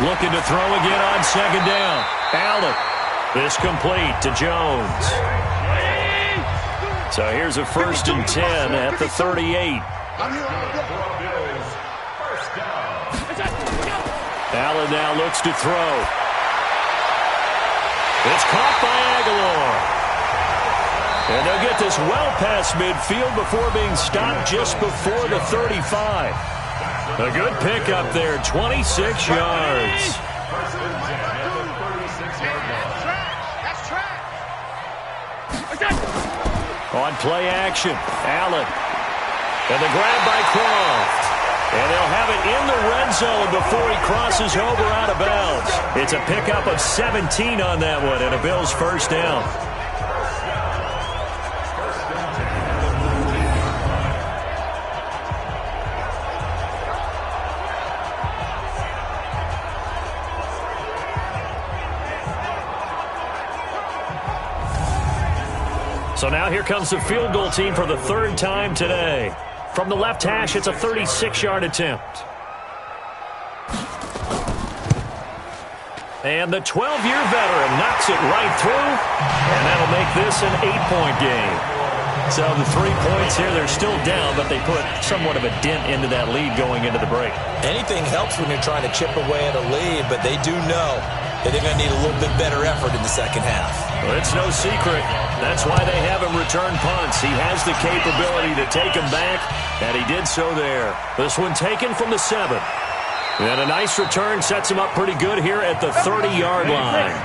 Looking to throw again on second down. Allen. This complete to Jones. So here's a 1st and 10 at the 38. Allen now looks to throw. It's caught by Aguilar. And they'll get this well past midfield before being stopped just before the 35. A good pickup there, 26 yards. On play action, Allen. And the grab by Croft. And they'll have it in the red zone before he crosses over out of bounds. It's a pickup of 17 on that one and a Bills first down. So now here comes the field goal team for the 3rd time today. From the left hash, it's a 36-yard attempt. And the 12-year veteran knocks it right through, and that'll make this an 8-point game. So the 3 points here, they're still down, but they put somewhat of a dent into that lead going into the break. Anything helps when you're trying to chip away at a lead, but they do know that they're going to need a little bit better effort in the second half. Well, it's no secret. That's why they have him return punts. He has the capability to take them back, and he did so there. This one taken from the 7. And a nice return sets him up pretty good here at the 30-yard line.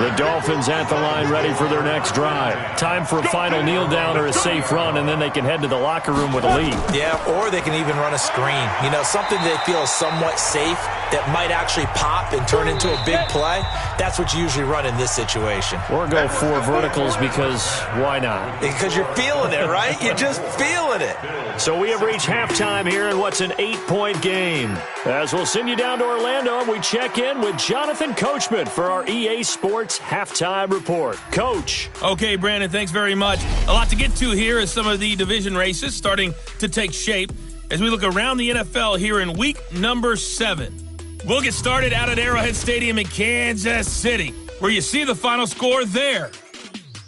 The Dolphins at the line ready for their next drive. Time for a final kneel down or a safe run, and then they can head to the locker room with a lead. Yeah, or they can even run a screen. You know, something they feel is somewhat safe that might actually pop and turn into a big play. That's what you usually run in this situation. Or go 4 verticals because why not? Because you're feeling it, right? You're just feeling it. So we have reached halftime here in what's an 8-point game. As we'll send you down to Orlando, and we check in with Jonathan Coachman for our EA Sports Halftime Report. Coach. Okay, Brandon, thanks very much. A lot to get to here as some of the division races starting to take shape as we look around the NFL here in week number 7. We'll get started out at Arrowhead Stadium in Kansas City, where you see the final score there.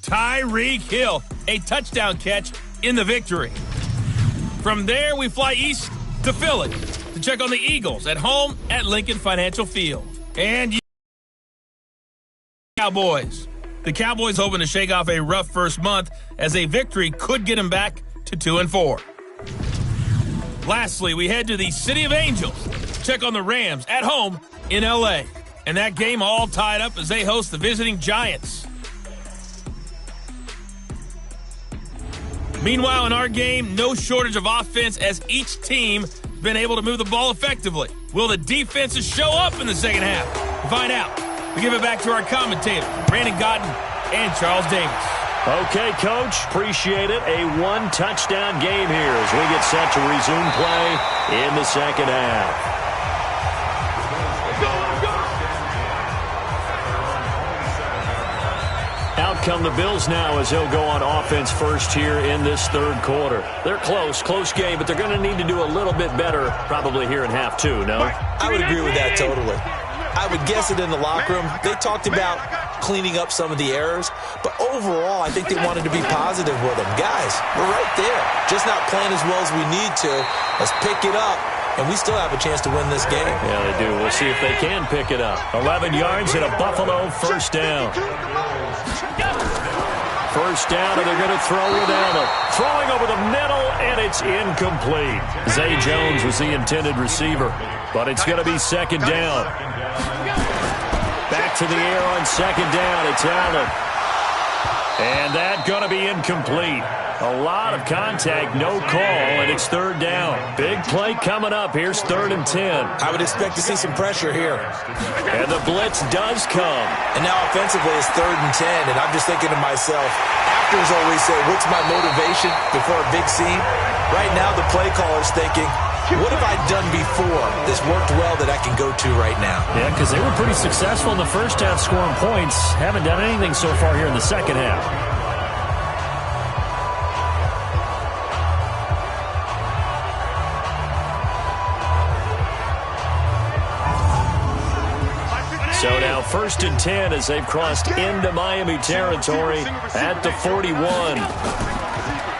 Tyreek Hill, a touchdown catch in the victory. From there, we fly east to Philly to check on the Eagles at home at Lincoln Financial Field. And Cowboys. The Cowboys hoping to shake off a rough first month as a victory could get them back to 2-4. Lastly, we head to the City of Angels to check on the Rams at home in L.A. And that game all tied up as they host the visiting Giants. Meanwhile, in our game, no shortage of offense as each team has been able to move the ball effectively. Will the defenses show up in the second half? To find out, we give it back to our commentators, Brandon Godden and Charles Davis. Okay, Coach, appreciate it. A 1-touchdown game here as we get set to resume play in the second half. Out come the Bills now as they'll go on offense first here in this third quarter. They're close game, but they're going to need to do a little bit better probably here in half 2, no? I would agree with that totally. I would guess it in the locker room. They talked about cleaning up some of the errors, but overall, I think they wanted to be positive with them. Guys, we're right there. Just not playing as well as we need to. Let's pick it up, and we still have a chance to win this game. Yeah, they do. We'll see if they can pick it up. 11 yards and a Buffalo first down. First down, and they're going to throw with Allen. Throwing over the middle, and it's incomplete. Zay Jones was the intended receiver, but it's going to be second down. Back to the air on second down. It's Allen. And that's going to be incomplete. A lot of contact, no call, and it's third down. Big play coming up. Here's 3rd and 10. I would expect to see some pressure here. And the blitz does come. And now offensively it's 3rd and 10, and I'm just thinking to myself, actors always say, what's my motivation before a big scene? Right now the play caller's thinking, what have I done before that's worked well that I can go to right now? Yeah, because they were pretty successful in the first half scoring points. Haven't done anything so far here in the second half. So now 1st and 10 as they've crossed into Miami territory at the 41.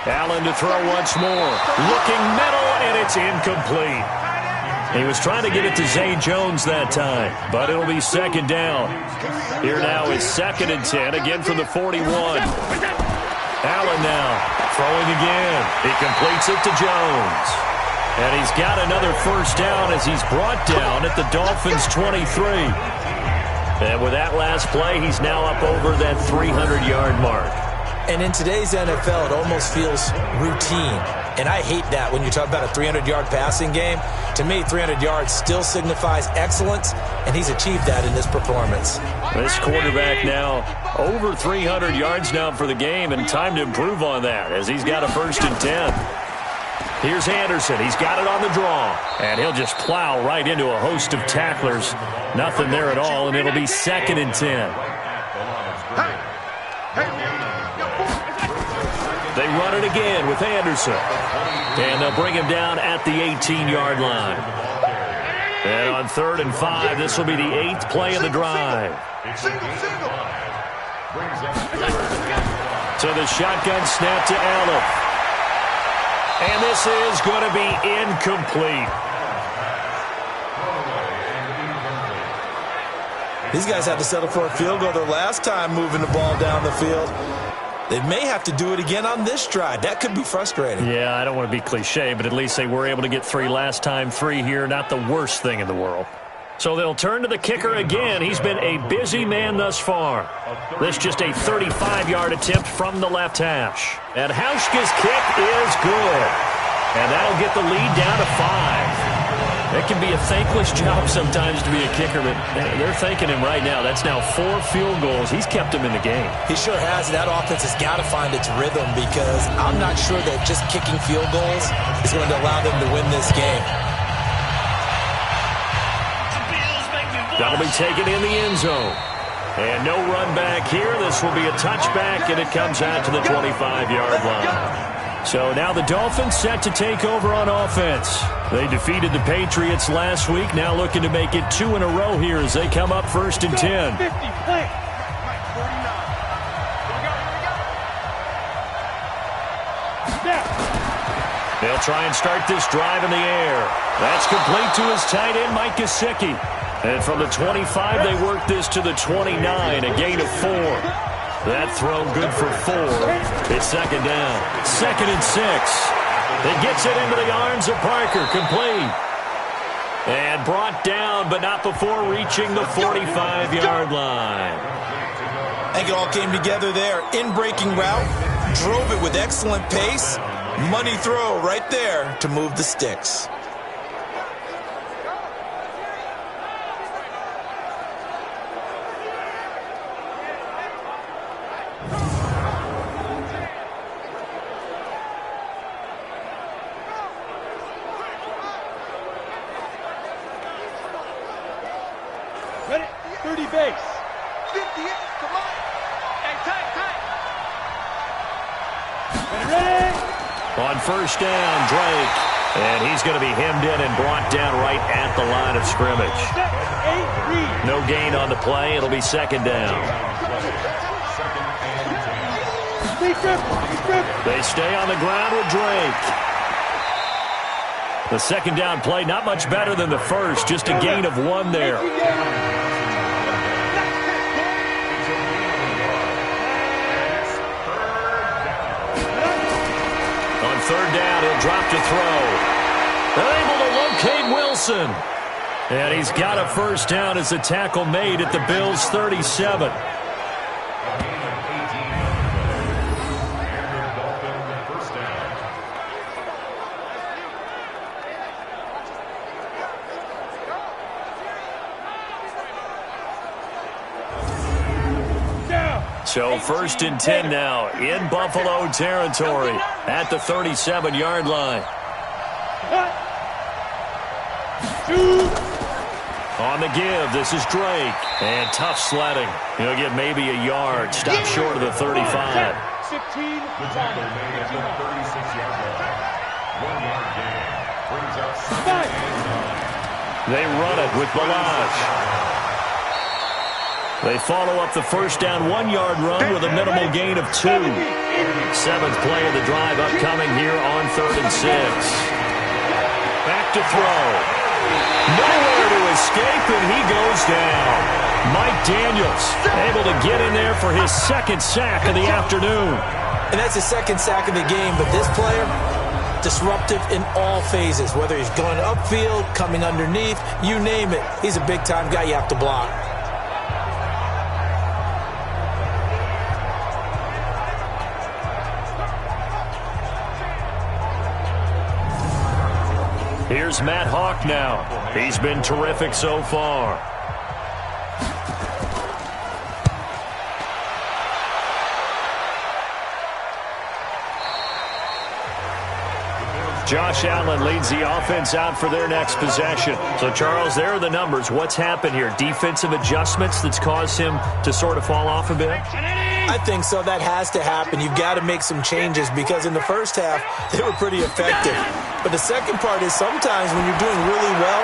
Allen to throw once more. Looking middle, and it's incomplete. He was trying to get it to Zay Jones that time, but it'll be second down. Here now is 2nd and 10, again from the 41. Allen now throwing again. He completes it to Jones. And he's got another first down as he's brought down at the Dolphins' 23. And with that last play, he's now up over that 300-yard mark. And in today's NFL, it almost feels routine. And I hate that when you talk about a 300-yard passing game. To me, 300 yards still signifies excellence, and he's achieved that in this performance. This quarterback now over 300 yards now for the game, and time to improve on that as he's got a 1st and 10. Here's Anderson. He's got it on the draw. And he'll just plow right into a host of tacklers. Nothing there at all, and it'll be 2nd and 10. They run it again with Anderson. And they'll bring him down at the 18-yard line. And on 3rd and 5, this will be the 8th play of the drive. So the shotgun snap to Allen. And this is going to be incomplete. These guys had to settle for a field goal their last time moving the ball down the field. They may have to do it again on this drive. That could be frustrating. Yeah, I don't want to be cliche, but at least they were able to get 3 last time. 3 here, not the worst thing in the world. So they'll turn to the kicker again. He's been a busy man thus far. This just a 35-yard attempt from the left hash. And Hauschka's kick is good. And that'll get the lead down to 5. It can be a thankless job sometimes to be a kicker, but they're thanking him right now. That's now 4 field goals. He's kept them in the game. He sure has. That offense has got to find its rhythm because I'm not sure that just kicking field goals is going to allow them to win this game. That'll be taken in the end zone. And no run back here. This will be a touchback, and it comes out to the 25-yard line. So now the Dolphins set to take over on offense. They defeated the Patriots last week, now looking to make it 2 in a row here as they come up 1st and 10. 50, play. They'll try and start this drive in the air. That's complete to his tight end, Mike Gesicki. And from the 25, they work this to the 29, a gain of 4. That throw good for 4. It's 2nd down. 2nd and 6. It gets it into the arms of Parker. Complete. And brought down, but not before reaching the 45-yard line. I think it all came together there. In-breaking route. Drove it with excellent pace. Money throw right there to move the sticks. Ready? 30 base. 58, come on. Hey, tight. Ready? On 1st down, Drake. And he's going to be hemmed in and brought down right at the line of scrimmage. No gain on the play. It'll be 2nd down. They stay on the ground with Drake. The 2nd down play, not much better than the first. Just a gain of 1 there. On 3rd down, he'll drop to throw. They're able to locate Wilson. And he's got a 1st down as the tackle made at the Bills' 37. So 1st and 10 now in Buffalo territory at the 37-yard line. On the give, this is Drake. And tough sledding. He'll get maybe a yard. Stop short of the 35. 15. The tackle made at the 36-yard line. 1-yard gain. Brings up 2nd and 9. They run it with Balazs. They follow up the 1st down 1-yard run with a minimal gain of 2. 7th play of the drive upcoming here on 3rd and 6. Back to throw. Nowhere to escape, and he goes down. Mike Daniels able to get in there for his 2nd sack of the afternoon. And that's his 2nd sack of the game, but this player, disruptive in all phases. Whether he's going upfield, coming underneath, you name it. He's a big-time guy you have to block. Here's Matt Hawk now. He's been terrific so far. Josh Allen leads the offense out for their next possession. So, Charles, there are the numbers. What's happened here? Defensive adjustments that's caused him to sort of fall off a bit? I think so. That has to happen. You've got to make some changes because in the first half, they were pretty effective. But the second part is sometimes when you're doing really well,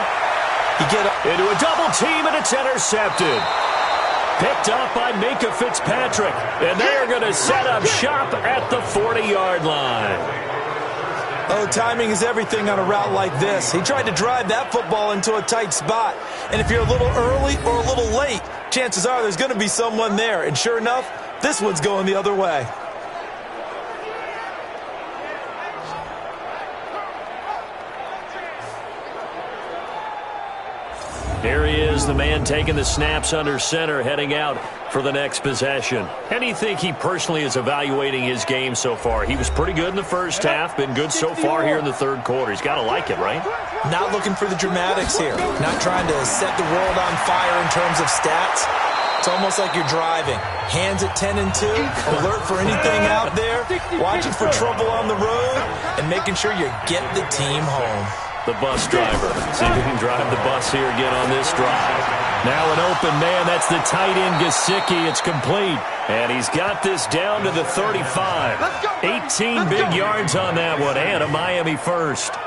you get into a double team and it's intercepted. Picked up by Minka Fitzpatrick. And they are going to set up shop at the 40-yard line. Oh, timing is everything on a route like this. He tried to drive that football into a tight spot. And if you're a little early or a little late, chances are there's going to be someone there. And sure enough, this one's going the other way. Here he is, the man taking the snaps under center, heading out for the next possession. How do you think he personally is evaluating his game so far? He was pretty good in the first half, been good so far here in the third quarter. He's got to like it, right? Not looking for the dramatics here. Not trying to set the world on fire in terms of stats. It's almost like you're driving. Hands at 10 and 2, alert for anything out there, watching for trouble on the road, and making sure you get the team home. The bus driver. See if he can drive the bus here again on this drive. Now an open man. That's the tight end, Gesicki. It's complete. And he's got this down to the 35. 18 big yards on that one. And a Miami first.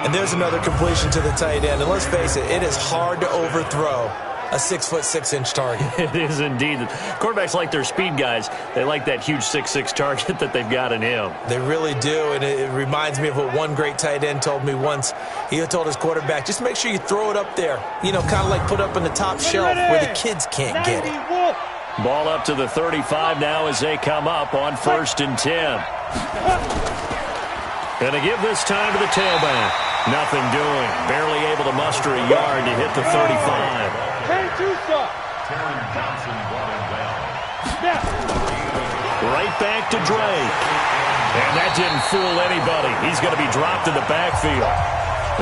And there's another completion to the tight end. And let's face it, it is hard to overthrow a 6'6" target. It is indeed. Quarterbacks like their speed guys. They like that huge 6'6" target that they've got in him. They really do, and it reminds me of what one great tight end told me once. He told his quarterback, just make sure you throw it up there. You know, kind of like put up on the top shelf where the kids can't get it. Ball up to the 35 now as they come up on 1st and 10. Gonna give this time to the tailback. Nothing doing. Barely able to muster a yard to hit the 35. Right back to Drake. And that didn't fool anybody. He's going to be dropped in the backfield.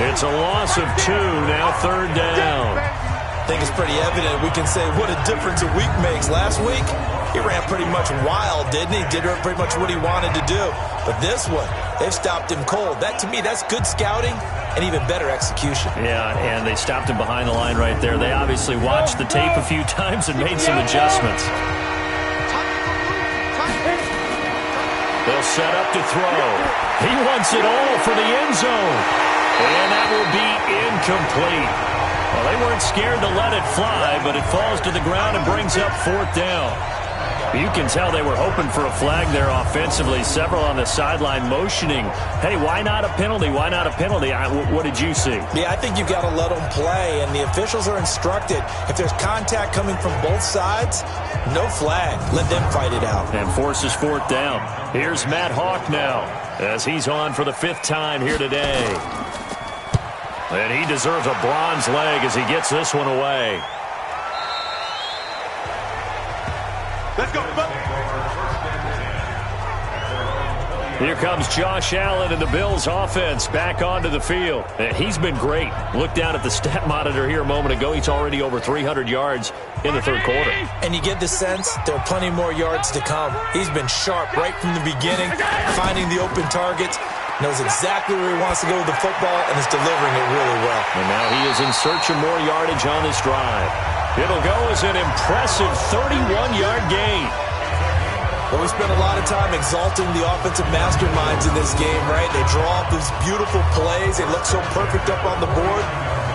It's a loss of 2, now 3rd down. I think it's pretty evident. We can say what a difference a week makes. Last week, he ran pretty much wild, didn't he? Did pretty much what he wanted to do. But this one, they've stopped him cold. That, to me, that's good scouting and even better execution. Yeah, and they stopped him behind the line right there. They obviously watched the tape a few times and made some adjustments. They'll set up to throw. He wants it all for the end zone. And that will be incomplete. Well, they weren't scared to let it fly, but it falls to the ground and brings up 4th down. You can tell they were hoping for a flag there offensively. Several on the sideline motioning, hey, why not a penalty? Why not a penalty? What did you see? Yeah, I think you've got to let them play, and the officials are instructed. If there's contact coming from both sides, no flag. Let them fight it out. And forces 4th down. Here's Matt Hawk now as he's on for the 5th time here today. And he deserves a bronze leg as he gets this one away. Let's go. Here comes Josh Allen and the Bills offense back onto the field. And he's been great. Look down at the stat monitor here a moment ago. He's already over 300 yards in the 3rd quarter. And you get the sense there are plenty more yards to come. He's been sharp right from the beginning, finding the open targets, knows exactly where he wants to go with the football, and is delivering it really well. And now he is in search of more yardage on this drive. It'll go as an impressive 31-yard gain. Well, we spent a lot of time exalting the offensive masterminds in this game, right? They draw up these beautiful plays. They look so perfect up on the board.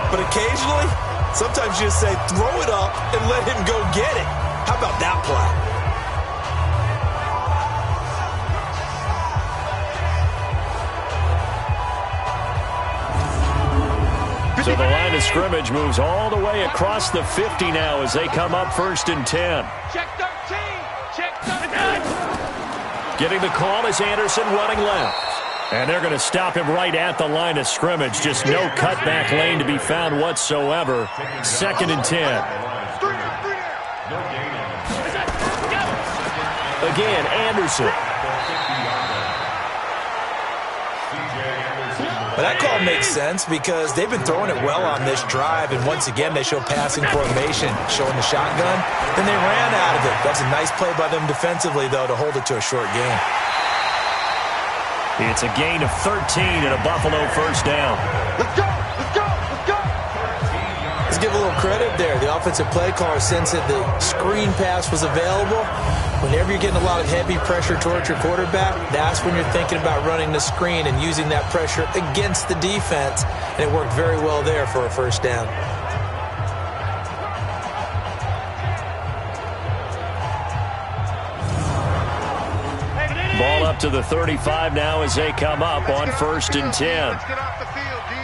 But occasionally, sometimes you just say, throw it up and let him go get it. How about that play? So the line of scrimmage moves all the way across the 50 now as they come up 1st and 10. Check 13. Check 13. Getting the call is Anderson running left. And they're going to stop him right at the line of scrimmage. Just no cutback lane to be found whatsoever. 2nd and 10. Again, Anderson. But that call makes sense because they've been throwing it well on this drive, and once again they show passing formation, showing the shotgun. Then they ran out of it. That's a nice play by them defensively, though, to hold it to a short gain. It's a gain of 13 and a Buffalo 1st down. Let's go. Let's go. Let's go. Let's give a little credit there. The offensive play caller sensed that the screen pass was available. Whenever you're getting a lot of heavy pressure towards your quarterback, that's when you're thinking about running the screen and using that pressure against the defense. And it worked very well there for a 1st down. Ball up out to the 35 now as they come up on 1st and 10. Let's get off the field, D.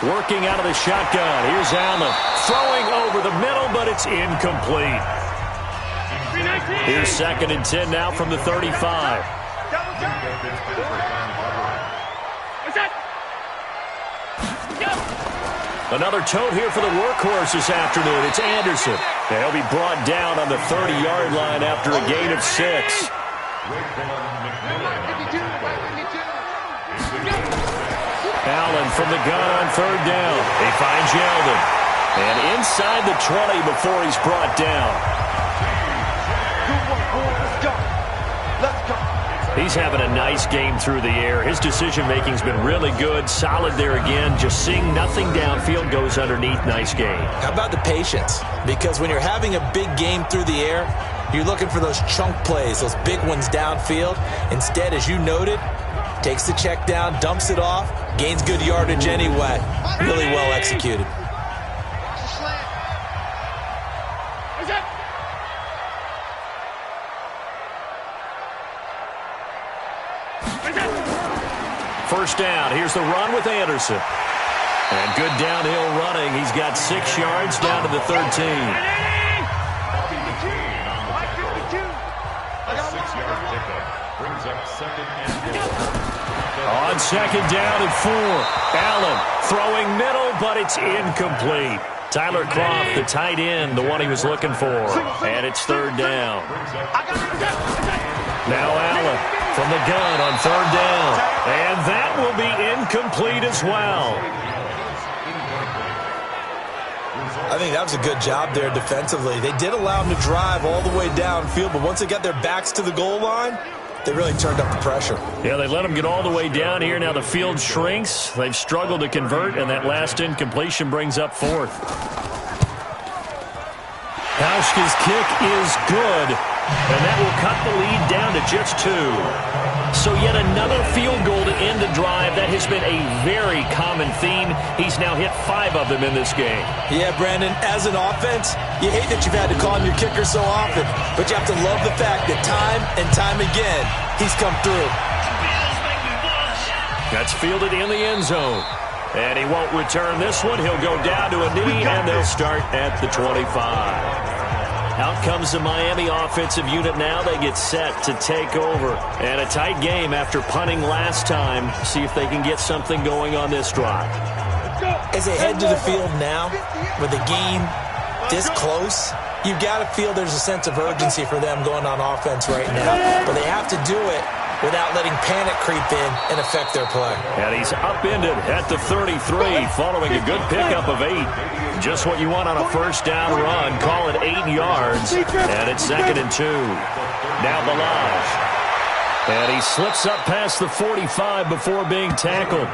Working out of the shotgun. Here's Allen. Throwing over the middle, but it's incomplete. Here's 2nd and 10 now from the 35. Another tote here for the workhorse this afternoon. It's Anderson. And he'll be brought down on the 30-yard line after a gain of 6. Allen from the gun on 3rd down. He finds Yeldon. And inside the 20 before he's brought down. He's having a nice game through the air. His decision-making's been really good. Solid there again. Just seeing nothing downfield goes underneath. Nice game. How about the patience? Because when you're having a big game through the air, you're looking for those chunk plays, those big ones downfield. Instead, as you noted, takes the check down, dumps it off, gains good yardage anyway. Really well executed. First down. Here's the run with Anderson. And good downhill running. He's got 6 yards down to the 13. A 6-yard pickup brings up 2nd and 4. On 2nd down and 4. Allen throwing middle, but it's incomplete. Tyler Croft, the tight end, the one he was looking for. And it's 3rd down. Now Allen from the gun on 3rd down. And that will be incomplete as well. I think that was a good job there defensively. They did allow him to drive all the way downfield, but once they got their backs to the goal line, they really turned up the pressure. Yeah, they let him get all the way down here. Now the field shrinks. They've struggled to convert, and that last incompletion brings up 4th. Hauschka's kick is good, and that will cut the lead down to just 2. So yet another field goal to end the drive. That has been a very common theme. He's now hit 5 of them in this game. Yeah, Brandon, as an offense, you hate that you've had to call on your kicker so often, but you have to love the fact that time and time again, he's come through. That's fielded in the end zone. And he won't return this one. He'll go down to a knee, and they'll start at the 25. Out comes the Miami offensive unit now. They get set to take over. And a tight game after punting last time. See if they can get something going on this drive. As they head to the field now, with the game this close, you've got to feel there's a sense of urgency for them going on offense right now. But they have to do it without letting panic creep in and affect their play. And he's upended at the 33 following a good pickup of 8. Just what you want on a first down run. Call it 8 yards. And it's 2nd and 2. Now Balaj. And he slips up past the 45 before being tackled.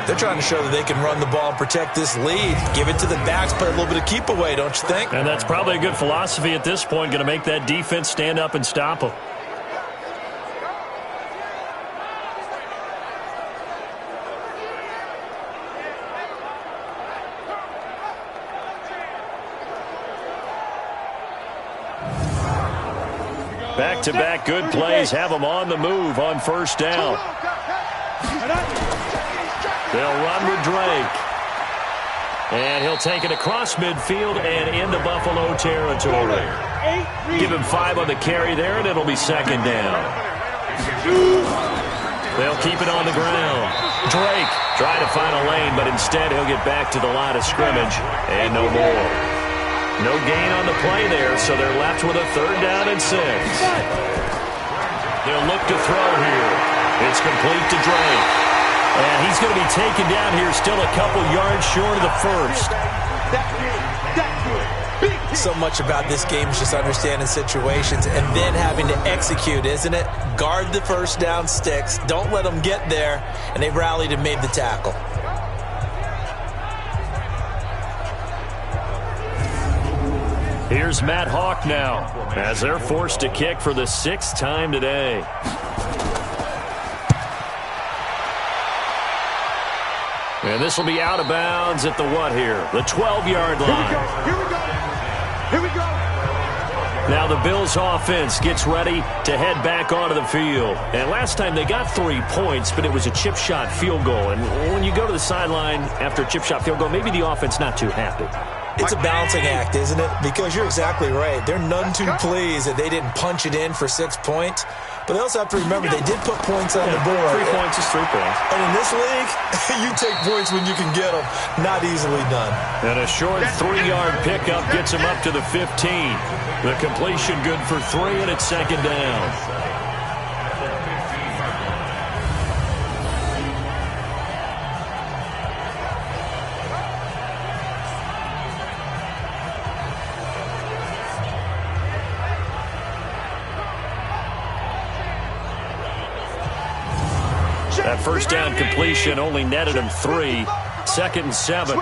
They're trying to show that they can run the ball and protect this lead. Give it to the backs, play a little bit of keep away, don't you think? And that's probably a good philosophy at this point. Going to make that defense stand up and stop them. Back-to-back good plays have them on the move on first down. They'll run with Drake. And he'll take it across midfield and into Buffalo territory. Give him 5 on the carry there, and it'll be 2nd down. They'll keep it on the ground. Drake trying to find a lane, but instead he'll get back to the line of scrimmage. And no more. No gain on the play there, so they're left with a 3rd down and 6. They'll look to throw here. It's complete to Drake. And he's going to be taken down here, still a couple yards short of the first. So much about this game is just understanding situations and then having to execute, isn't it? Guard the first down sticks. Don't let them get there. And they rallied and made the tackle. Here's Matt Hawk now as they're forced to kick for the 6th time today. And this will be out of bounds at the what here? The 12-yard line. Here we go. Now the Bills offense gets ready to head back onto the field. And last time they got 3 points, but it was a chip shot field goal. And when you go to the sideline after a chip shot field goal, maybe the offense not too happy. It's a balancing act, isn't it? Because you're exactly right. They're none too pleased that they didn't punch it in for 6 points. But they also have to remember they did put points on the board. 3 points is 3 points. And in this league, you take points when you can get them. Not easily done. And a short 3-yard pickup gets him up to the 15. The completion good for 3, and it's second down. That first down completion only netted him 3. Second and 7.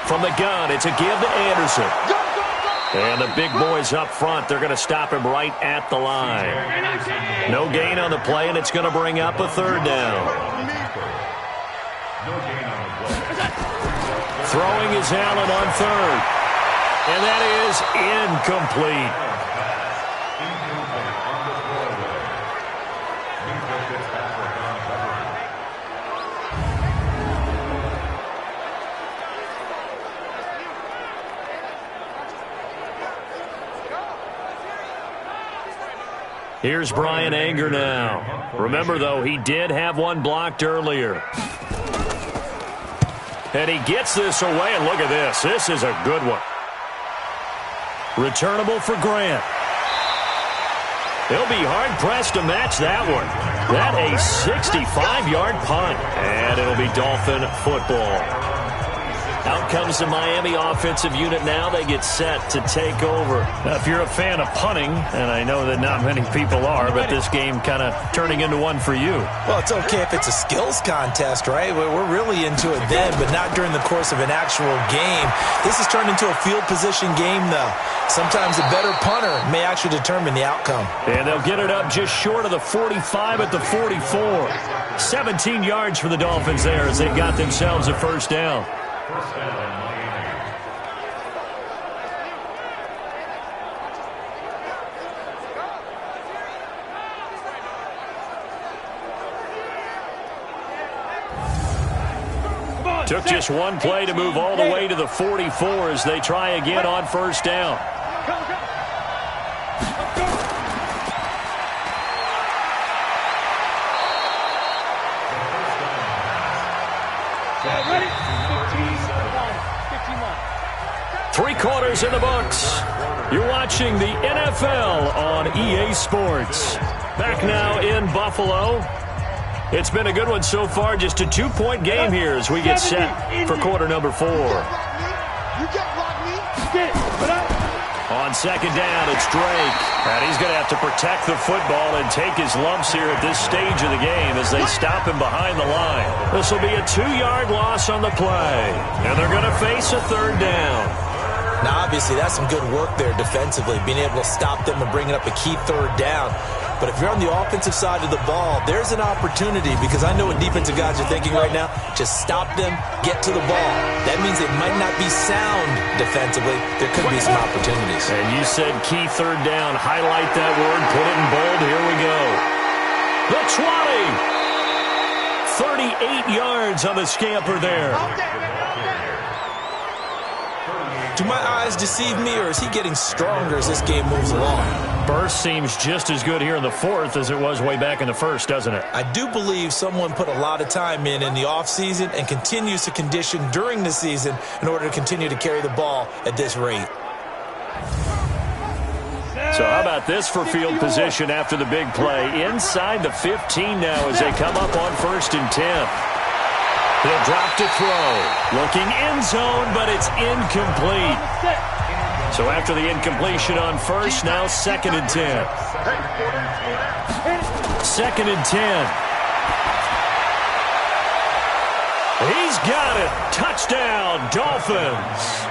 From the gun, it's a give to Anderson. And the big boys up front, they're going to stop him right at the line. No gain on the play, and it's going to bring up a third down. Throwing is Allen on third. And that is incomplete. Here's Brian Anger now. Remember, though, he did have one blocked earlier. And he gets this away, and look at this. This is a good one. Returnable for Grant. He'll be hard-pressed to match that one. That a 65-yard punt. And it'll be Dolphin football. Out comes the Miami offensive unit now. They get set to take over. Now, if you're a fan of punting, and I know that not many people are, but this game kind of turning into one for you. Well, it's okay if it's a skills contest, right? We're really into it then, but not during the course of an actual game. This has turned into a field position game, though. Sometimes a better punter may actually determine the outcome. And they'll get it up just short of the 45 at the 44. 17 yards for the Dolphins there as they got themselves a first down. Took just one play to move all the way to the 44 as they try again on first down. Three quarters in the books. You're watching the NFL on EA Sports. Back now in Buffalo. It's been a good one so far. Just a 2-point game here as we get set for quarter number 4. On second down, it's Drake. And he's going to have to protect the football and take his lumps here at this stage of the game as they stop him behind the line. This will be a 2-yard loss on the play. And they're going to face a third down. Now, obviously, that's some good work there defensively, being able to stop them and bringing up a key third down. But if you're on the offensive side of the ball, there's an opportunity because I know what defensive guys are thinking right now. Just stop them, get to the ball. That means they might not be sound defensively. There could be some opportunities. And you said key third down. Highlight that word. Put it in bold. Here we go. The 20. 38 yards on the scamper there. Do my eyes deceive me, or is he getting stronger as this game moves along? Burst seems just as good here in the fourth as it was way back in the first, doesn't it? I do believe someone put a lot of time in the offseason and continues to condition during the season in order to continue to carry the ball at this rate. So how about this for field position after the big play? Inside the 15 now as they come up on 1st and 10. He'll drop to throw. Looking end zone, but it's incomplete. So after the incompletion on first, now 2nd and 10. 2nd and 10. He's got it. Touchdown, Dolphins.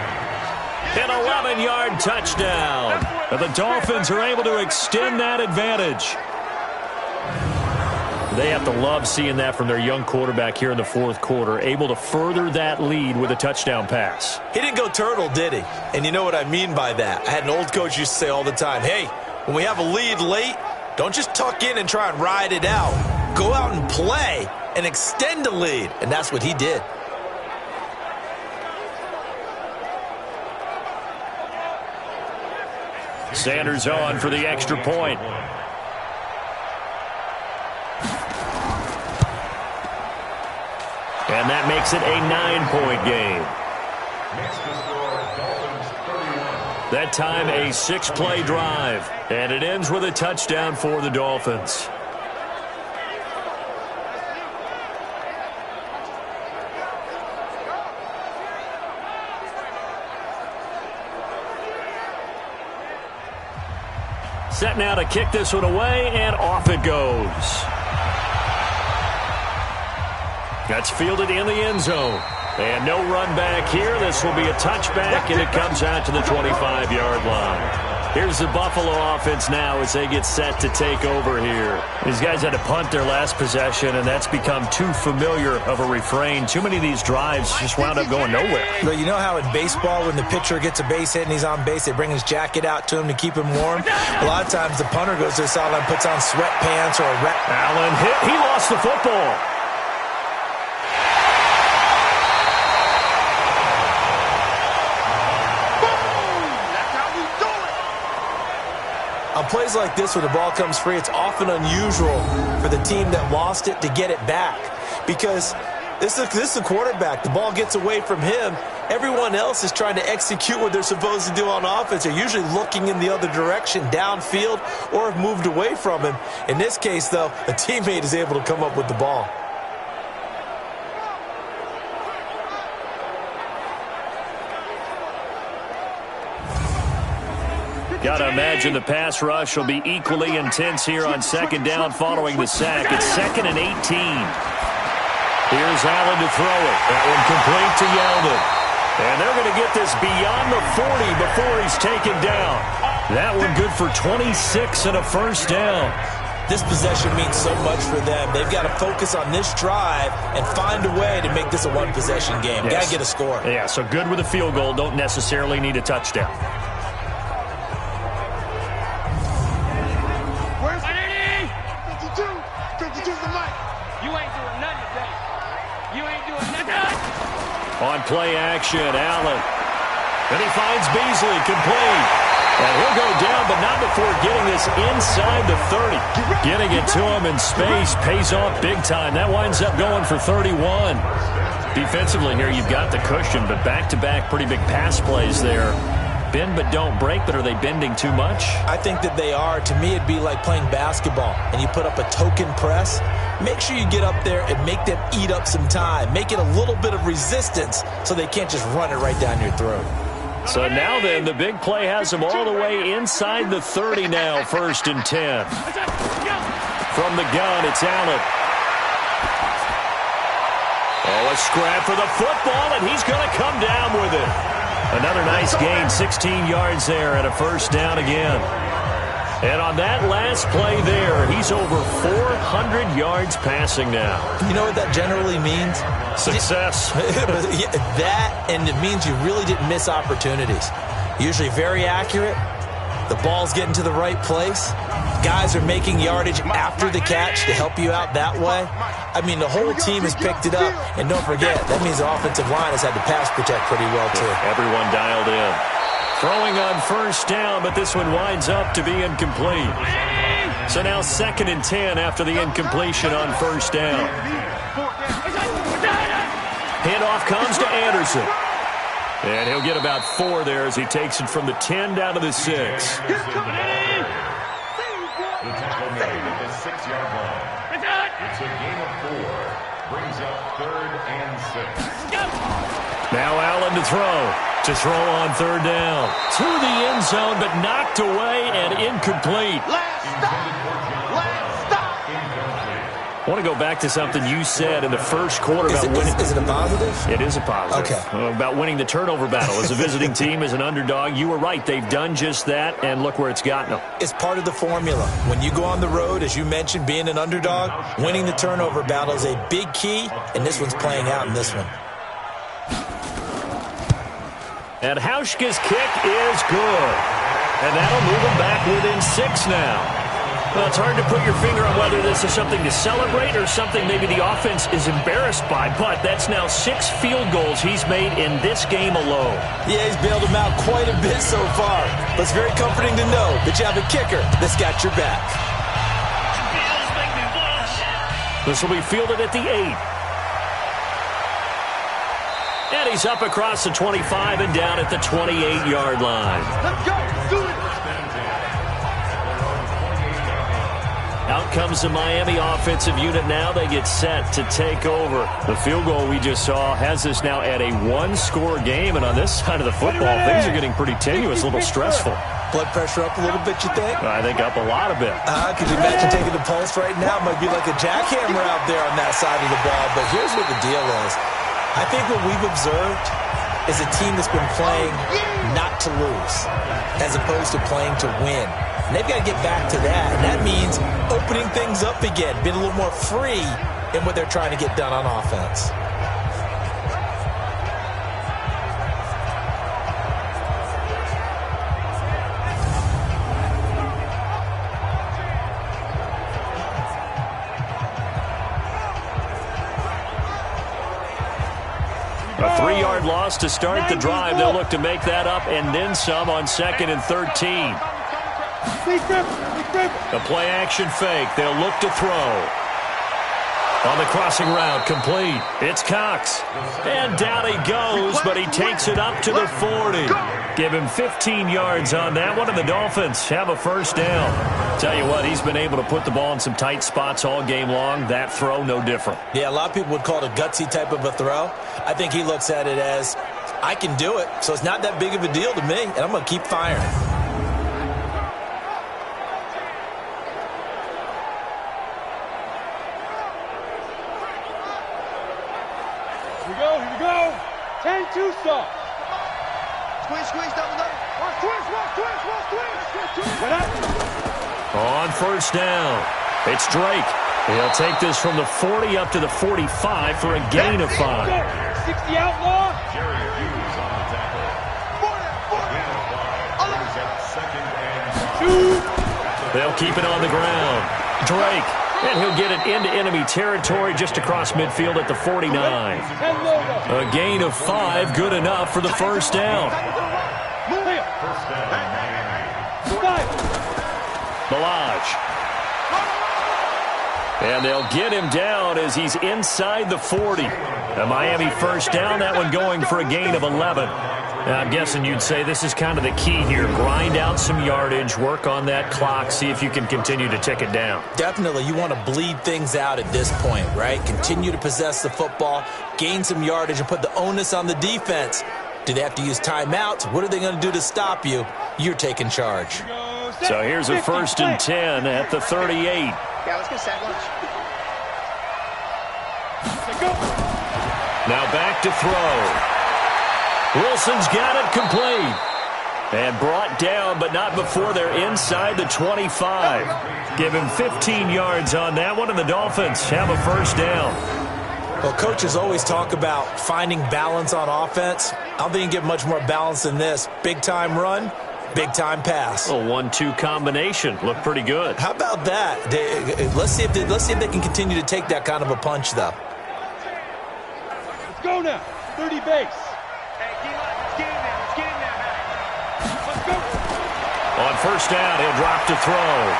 An 11-yard touchdown. And the Dolphins are able to extend that advantage. They have to love seeing that from their young quarterback here in the fourth quarter, able to further that lead with a touchdown pass. He didn't go turtle, did he? And you know what I mean by that. I had an old coach used to say all the time, hey, when we have a lead late, don't just tuck in and try and ride it out. Go out and play and extend the lead. And that's what he did. Sanders on for the extra point. And that makes it a 9-point game. That time a 6-play drive. And it ends with a touchdown for the Dolphins. Set now to kick this one away, and off it goes. That's fielded in the end zone. And no run back here. This will be a touchback, and it comes out to the 25-yard line. Here's the Buffalo offense now as they get set to take over here. These guys had to punt their last possession, and that's become too familiar of a refrain. Too many of these drives just wound up going nowhere. But you know how in baseball, when the pitcher gets a base hit and he's on base, they bring his jacket out to him to keep him warm? A lot of times the punter goes to the sideline, puts on sweatpants or a wrap. Allen hit. He lost the football. On plays like this where the ball comes free, it's often unusual for the team that lost it to get it back. Because this is the quarterback. The ball gets away from him. Everyone else is trying to execute what they're supposed to do on offense. They're usually looking in the other direction, downfield, or have moved away from him. In this case, though, a teammate is able to come up with the ball. Got to imagine the pass rush will be equally intense here on second down following the sack. It's 2nd and 18. Here's Allen to throw it. That one complete to Yeldon. And they're going to get this beyond the 40 before he's taken down. That one good for 26 and a first down. This possession means so much for them. They've got to focus on this drive and find a way to make this a one-possession game. Yes. Got to get a score. Yeah, so good with a field goal. Don't necessarily need a touchdown. On play action, Allen. And he finds Beasley, complete. And he'll go down, but not before getting this inside the 30. Getting it to him in space pays off big time. That winds up going for 31. Defensively here, you've got the cushion, but back-to-back pretty big pass plays there. Bend but don't break, but are they bending too much? I think that they are. To me, it'd be like playing basketball, and you put up a token press. Make sure you get up there and make them eat up some time. Make it a little bit of resistance so they can't just run it right down your throat. So now then, the big play has them all the way inside the 30 now, 1st and 10. From the gun, it's Allen. Oh, a scrap for the football, and he's going to come down with it. Another nice gain, 16 yards there, and a first down again. And on that last play there, he's over 400 yards passing now. You know what that generally means? Success. That, and it means you really didn't miss opportunities. Usually very accurate. The ball's getting to the right place. Guys are making yardage after the catch to help you out that way. I mean, the whole team has picked it up. And don't forget, that means the offensive line has had to pass protect pretty well, too. Everyone dialed in. Throwing on first down, but this one winds up to be incomplete. So now 2nd and 10 after the incompletion on first down. Handoff comes to Anderson. And he'll get about 4 there as he takes it from the 10 down to the 6. The tackle made at the 6-yard line. It's a gain of 4. Brings up 3rd and 6. Now Allen to throw. To throw on 3rd down. To the end zone, but knocked away and incomplete. I want to go back to something you said in the first quarter about winning. Is it a positive? It is a positive. Okay. About winning the turnover battle. As a visiting team, as an underdog, you were right. They've done just that, and look where it's gotten them. It's part of the formula. When you go on the road, as you mentioned, being an underdog, winning the turnover battle is a big key, and this one's playing out in this one. And Hauschka's kick is good. And that'll move them back within 6 now. Well, it's hard to put your finger on whether this is something to celebrate or something maybe the offense is embarrassed by, but that's now 6 field goals he's made in this game alone. Yeah, he's bailed them out quite a bit so far, but it's very comforting to know that you have a kicker that's got your back. This will be fielded at the 8. And he's up across the 25 and down at the 28-yard line. Let's go. Do it. Out comes the Miami offensive unit now. They get set to take over. The field goal we just saw has us now at a 1-score game. And on this side of the football, things are getting pretty tenuous, a little stressful. Blood pressure up a little bit, you think? I think up a lot a bit. Could you imagine taking the pulse right now? It might be like a jackhammer out there on that side of the ball. But here's what the deal is. I think what we've observed is a team that's been playing not to lose as opposed to playing to win. And they've got to get back to that. And that means opening things up again, being a little more free in what they're trying to get done on offense. A 3-yard loss to start the drive. They'll look to make that up and then some on 2nd and 13. The play action fake. They'll look to throw. On the crossing route, complete. It's Cox. And down he goes, but he takes it up to the 40. Give him 15 yards on that one, and the Dolphins have a first down. Tell you what, he's been able to put the ball in some tight spots all game long. That throw, no different. Yeah, a lot of people would call it a gutsy type of a throw. I think he looks at it as, I can do it, so it's not that big of a deal to me, and I'm going to keep firing. Here we go. 10-2 stop. Squeeze, double. Twist. On first down, it's Drake. He'll take this from the 40 up to the 45 for a gain of 5. 60 outlaw. Jerry Hughes on the tackle. 2. They'll keep it on the ground. Drake, and he'll get it into enemy territory just across midfield at the 49. A gain of 5, good enough for the first down. First down, Miami. Milage. And they'll get him down as he's inside the 40. A Miami first down, that one going for a gain of 11. Now, I'm guessing you'd say this is kind of the key here. Grind out some yardage, work on that clock, see if you can continue to tick it down. Definitely, you want to bleed things out at this point, right? Continue to possess the football, gain some yardage, and put the onus on the defense. Do they have to use timeouts? What are they going to do to stop you? You're taking charge. So here's a 1st and 10 at the 38. Yeah, let's get set lunch. Now back to throw. Wilson's got it complete. And brought down, but not before they're inside the 25. Give him 15 yards on that one, and the Dolphins have a first down. Well, coaches always talk about finding balance on offense. I don't think you get much more balance than this. Big-time run, big-time pass. A 1-2 combination. Looked pretty good. How about that? Let's see if they can continue to take that kind of a punch, though. Let's go now. 30 base. On first down, he'll drop to throw.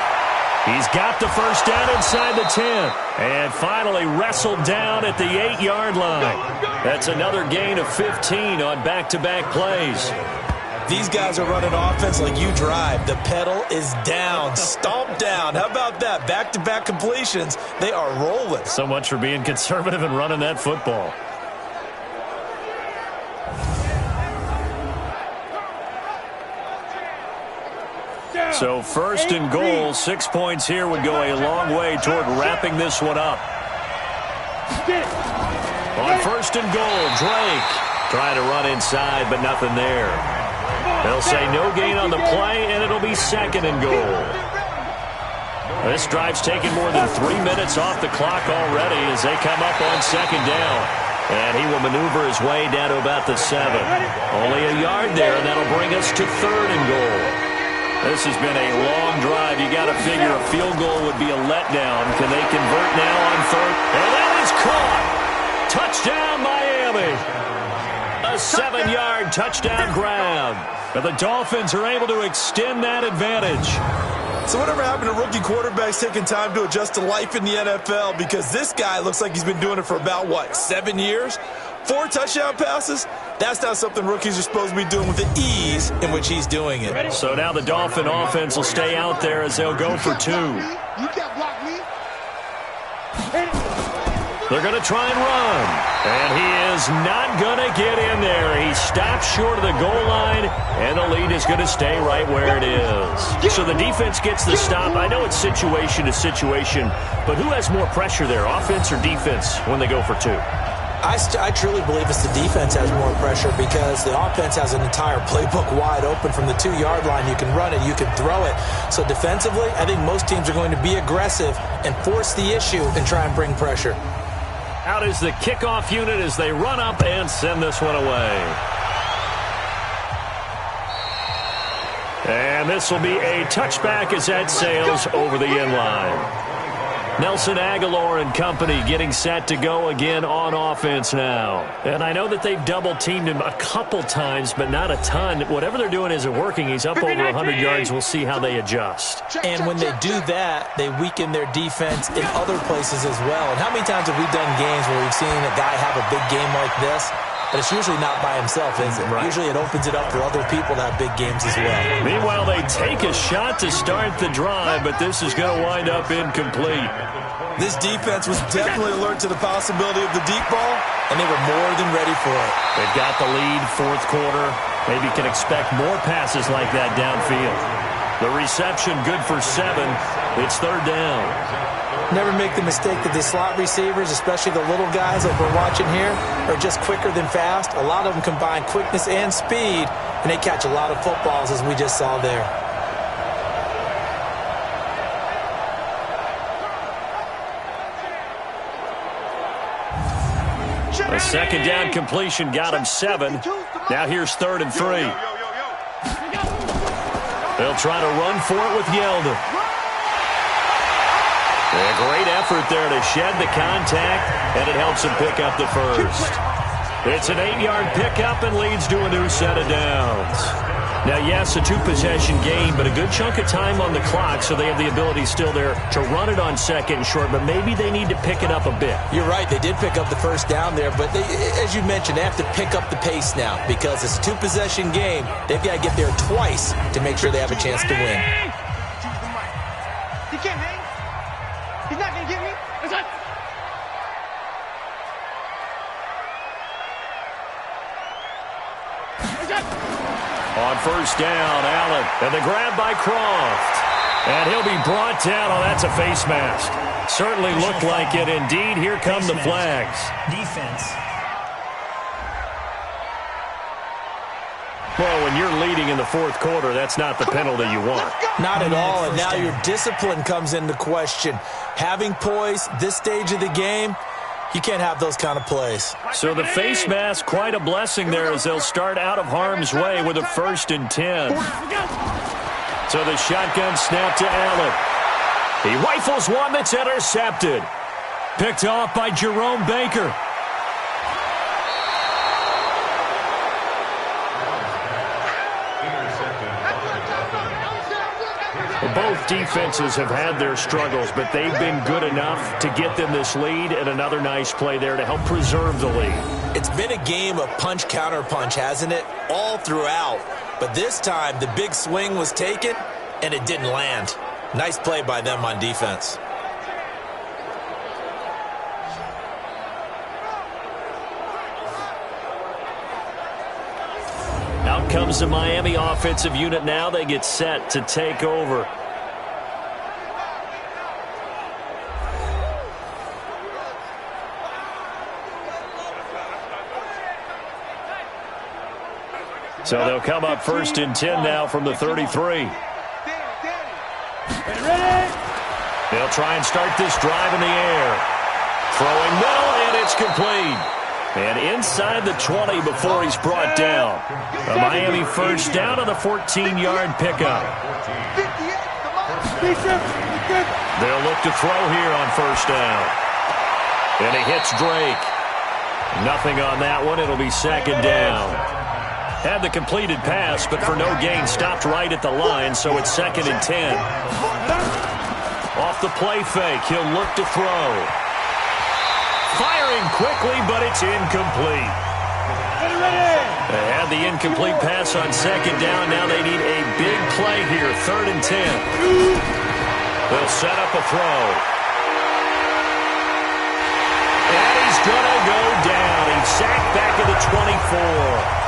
He's got the first down inside the 10. And finally wrestled down at the 8-yard line. That's another gain of 15 on back-to-back plays. These guys are running offense like you drive. The pedal is down, stomped down. How about that? Back-to-back completions. They are rolling. So much for being conservative and running that football. So 1st and goal, 6 points here would go a long way toward wrapping this one up. On first and goal, Drake trying to run inside, but nothing there. They'll say no gain on the play, and it'll be second and goal. This drive's taken more than 3 minutes off the clock already as they come up on second down. And he will maneuver his way down to about the 7. Only a yard there, and that'll bring us to third and goal. This has been a long drive. You got to figure a field goal would be a letdown. Can they convert now on third? And that is caught. Touchdown, Miami. A 7-yard touchdown grab. But the Dolphins are able to extend that advantage. So whatever happened to rookie quarterbacks taking time to adjust to life in the NFL? Because this guy looks like he's been doing it for about, 7 years? 4 touchdown passes? That's not something rookies are supposed to be doing with the ease in which he's doing it. So now the Dolphin offense will stay out there as they'll go for 2. You can't block me. They're going to try and run. And he is not going to get in there. He stops short of the goal line, and the lead is going to stay right where it is. So the defense gets the stop. I know it's situation to situation, but who has more pressure there, offense or defense, when they go for 2? I truly believe it's the defense has more pressure because the offense has an entire playbook wide open from the 2-yard line. You can run it, you can throw it. So defensively, I think most teams are going to be aggressive and force the issue and try and bring pressure. Out is the kickoff unit as they run up and send this one away. And this will be a touchback as that sails over the end line. Nelson Aguilar and company getting set to go again on offense now. And I know that they've double-teamed him a couple times, but not a ton. Whatever they're doing isn't working. He's up over 100 yards. We'll see how they adjust. And when they do that, they weaken their defense in other places as well. And how many times have we done games where we've seen a guy have a big game like this? But it's usually not by himself, is it? Right. Usually it opens it up for other people to have big games as well. Meanwhile, they take a shot to start the drive, but this is going to wind up incomplete. This defense was definitely alert to the possibility of the deep ball, and they were more than ready for it. They've got the lead, fourth quarter. Maybe can expect more passes like that downfield. The reception good for 7. It's third down. Never make the mistake that the slot receivers, especially the little guys like we're watching here, are just quicker than fast. A lot of them combine quickness and speed, and they catch a lot of footballs, as we just saw there. A second down completion got him 7. Now here's third and 3. They'll try to run for it with Yeldon. A great effort there to shed the contact, and it helps him pick up the first. It's an 8-yard pickup and leads to a new set of downs. Now, yes, a 2-possession game, but a good chunk of time on the clock, so they have the ability still there to run it on second and short, but maybe they need to pick it up a bit. You're right. They did pick up the first down there, but they, as you mentioned, they have to pick up the pace now because it's a 2-possession game. They've got to get there twice to make sure they have a chance to win. He can't hang. He's not going to get me. On first down, Allen, and the grab by Croft. And he'll be brought down. Oh, that's a face mask. Certainly looked like it. Indeed, here come the flags. Defense. Well, when you're leading in the fourth quarter, that's not the penalty you want. Not at all, and now your discipline comes into question. Having poise this stage of the game, you can't have those kind of plays. So the face mask, quite a blessing there as they'll start out of harm's way with a 1st and 10. So the shotgun snap to Allen. He rifles one that's intercepted. Picked off by Jerome Baker. Both defenses have had their struggles, but they've been good enough to get them this lead, and another nice play there to help preserve the lead. It's been a game of punch-counter-punch, hasn't it? All throughout. But this time, the big swing was taken, and it didn't land. Nice play by them on defense. Out comes the Miami offensive unit now. They get set to take over. So they'll come up 1st and 10 now from the 33. They'll try and start this drive in the air. Throwing middle, and it's complete. And inside the 20 before he's brought down. A Miami first down on the 14-yard pickup. They'll look to throw here on 1st down. And he hits Drake. Nothing on that one. It'll be 2nd down. Had the completed pass, but for no gain, stopped right at the line, so it's 2nd and 10. Off the play fake, he'll look to throw. Firing quickly, but it's incomplete. They had the incomplete pass on 2nd down. Now they need a big play here, 3rd and 10. They'll set up a throw. And he's going to go down. He's sacked back at the 24.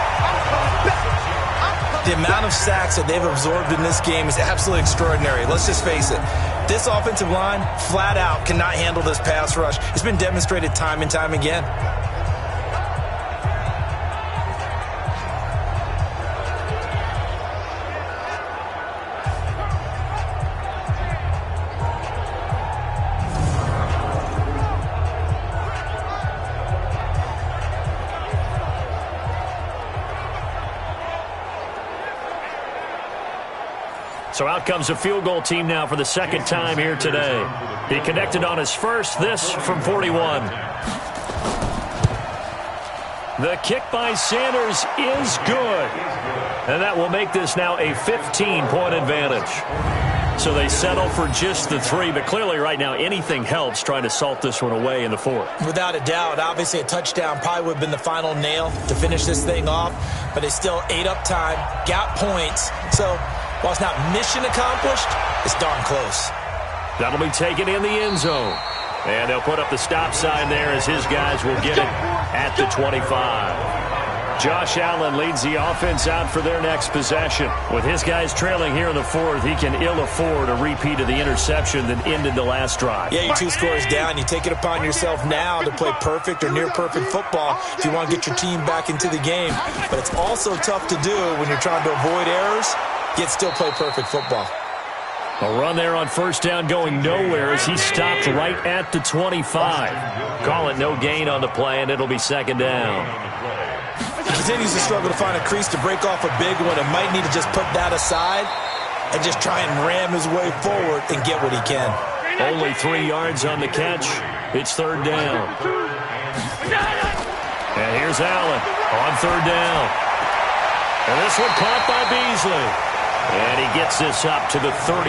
The amount of sacks that they've absorbed in this game is absolutely extraordinary. Let's just face it. This offensive line, flat out, cannot handle this pass rush. It's been demonstrated time and time again. So out comes a field goal team now for the 2nd time here today. He connected on his first, this from 41. The kick by Sanders is good. And that will make this now a 15-point advantage. So they settle for just the 3, but clearly right now anything helps trying to salt this one away in the 4th. Without a doubt, obviously a touchdown probably would have been the final nail to finish this thing off, but it's still ate up time, got points. So while it's not mission accomplished, it's darn close. That'll be taken in the end zone. And they'll put up the stop sign there as his guys will get it at the 25. Josh Allen leads the offense out for their next possession. With his guys trailing here in the 4th, he can ill afford a repeat of the interception that ended the last drive. Yeah, you're 2 scores down. You take it upon yourself now to play perfect or near-perfect football if you want to get your team back into the game. But it's also tough to do when you're trying to avoid errors, yet still play perfect football. A run there on 1st down going nowhere as he stopped right at the 25. Call it no gain on the play, and it'll be 2nd down. He continues to struggle to find a crease to break off a big one and might need to just put that aside and just try and ram his way forward and get what he can. Only 3 yards on the catch. It's 3rd down. And here's Allen on 3rd down. And this one caught by Beasley. And he gets this up to the 34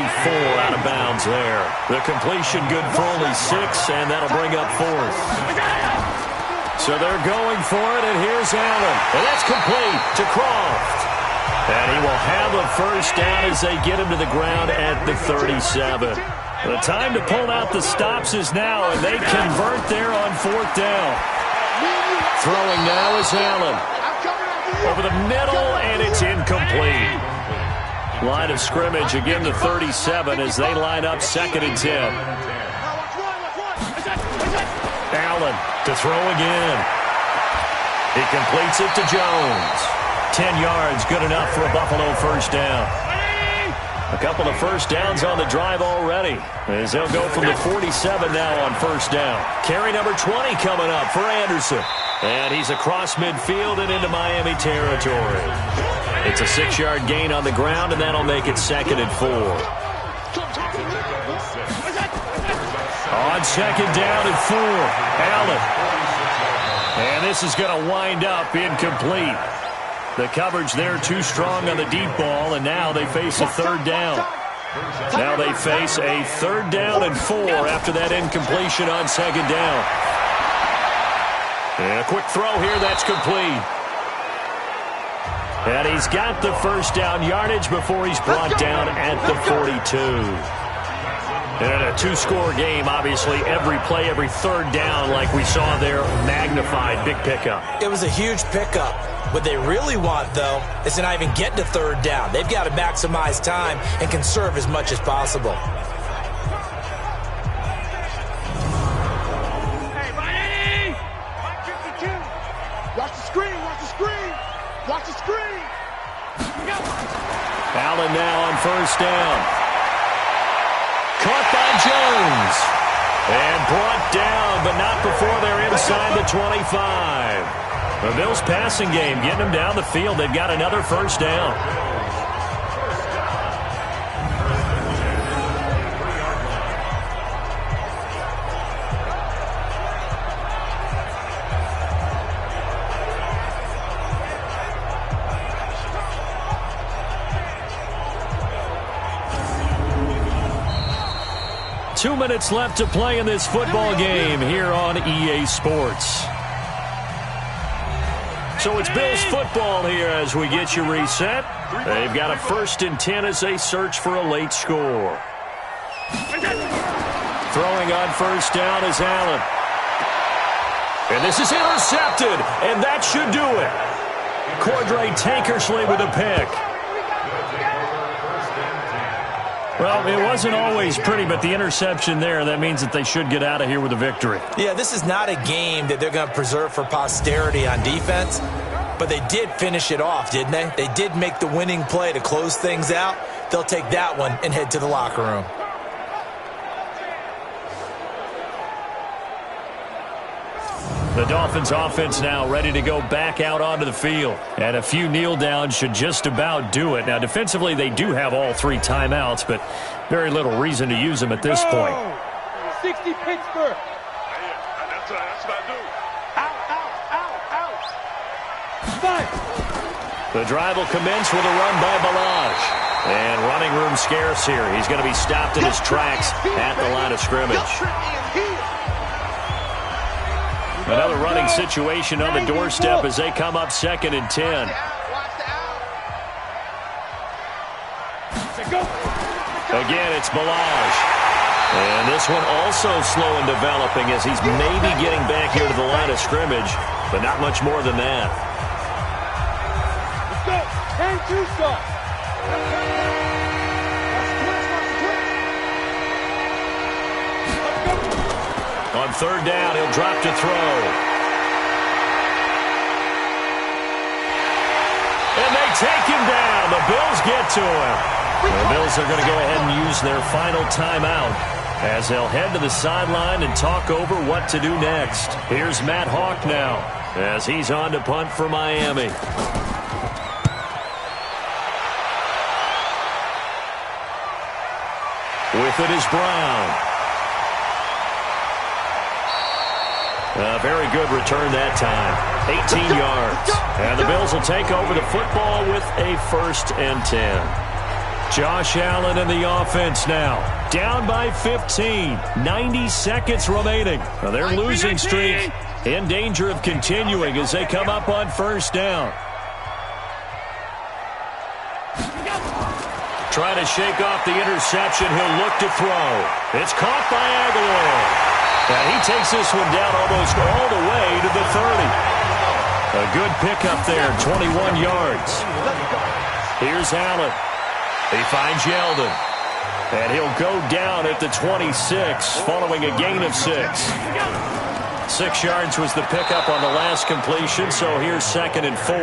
out of bounds there. The completion good for only 6, and that'll bring up 4th. So they're going for it, and here's Allen. And that's complete to Croft. And he will have a 1st down as they get him to the ground at the 37. The time to pull out the stops is now, and they convert there on 4th down. Throwing now is Allen. Over the middle, and it's incomplete. Line of scrimmage, again the 37 as they line up 2nd and 10. Allen to throw again. He completes it to Jones. 10 yards, good enough for a Buffalo 1st down. A couple of 1st downs on the drive already as they'll go from the 47 now on 1st down. Carry number 20 coming up for Anderson. And he's across midfield and into Miami territory. It's a 6-yard gain on the ground, and that'll make it 2nd and 4. On 2nd down and 4, Allen. And this is going to wind up incomplete. The coverage there too strong on the deep ball, and now they face a 3rd down. Now they face a 3rd down and 4 after that incompletion on 2nd down. And a quick throw here, that's complete. And he's got the 1st down yardage before he's brought down at the 42. And in a 2-score game, obviously, every play, every 3rd down, like we saw there, magnified, big pickup. It was a huge pickup. What they really want, though, is to not even get to 3rd down. They've got to maximize time and conserve as much as possible. Hey, buddy! Watch the screen, watch the screen! Watch the screen! Allen now on first down. Caught by Jones. And brought down, but not before they're inside the 25. The Bills passing game, getting them down the field. They've got another first down. 2 minutes left to play in this football game here on EA Sports. So it's Bills football here as we get you reset. They've got a 1st and 10 as they search for a late score. Throwing on first down is Allen. And this is intercepted, and that should do it. Cordray Tankersley with a pick. Well, it wasn't always pretty, but the interception there, that means that they should get out of here with a victory. Yeah, this is not a game that they're going to preserve for posterity on defense, but they did finish it off, didn't they? They did make the winning play to close things out. They'll take that one and head to the locker room. The Dolphins offense now ready to go back out onto the field. And a few kneel downs should just about do it. Now, defensively, they do have all 3 timeouts, but very little reason to use them at this point. 60 Pittsburgh. That's what I do. Out. Fight. The drive will commence with a run by Balaj. And running room scarce here. He's going to be stopped in his tracks at the line of scrimmage. Another running situation on the doorstep as they come up 2nd and 10. Again, it's Balaj. And this one also slow in developing as he's maybe getting back here to the line of scrimmage, but not much more than that. Let's go. 10-2 start. On 3rd down, he'll drop to throw. And they take him down. The Bills get to him. The Bills are going to go ahead and use their final timeout as they'll head to the sideline and talk over what to do next. Here's Matt Hawk now as he's on to punt for Miami. With it is Brown. A very good return that time. 18 yards. And the Bills will take over the football with a 1st and 10. Josh Allen in the offense now. Down by 15. 90 seconds remaining. Now their losing streak in danger of continuing as they come up on 1st down. Trying to shake off the interception. He'll look to throw. It's caught by Aguilar. And he takes this one down almost all the way to the 30. A good pickup there, 21 yards. Here's Allen. He finds Yeldon. And he'll go down at the 26 following a gain of 6. 6 yards was the pickup on the last completion, so here's 2nd and 4.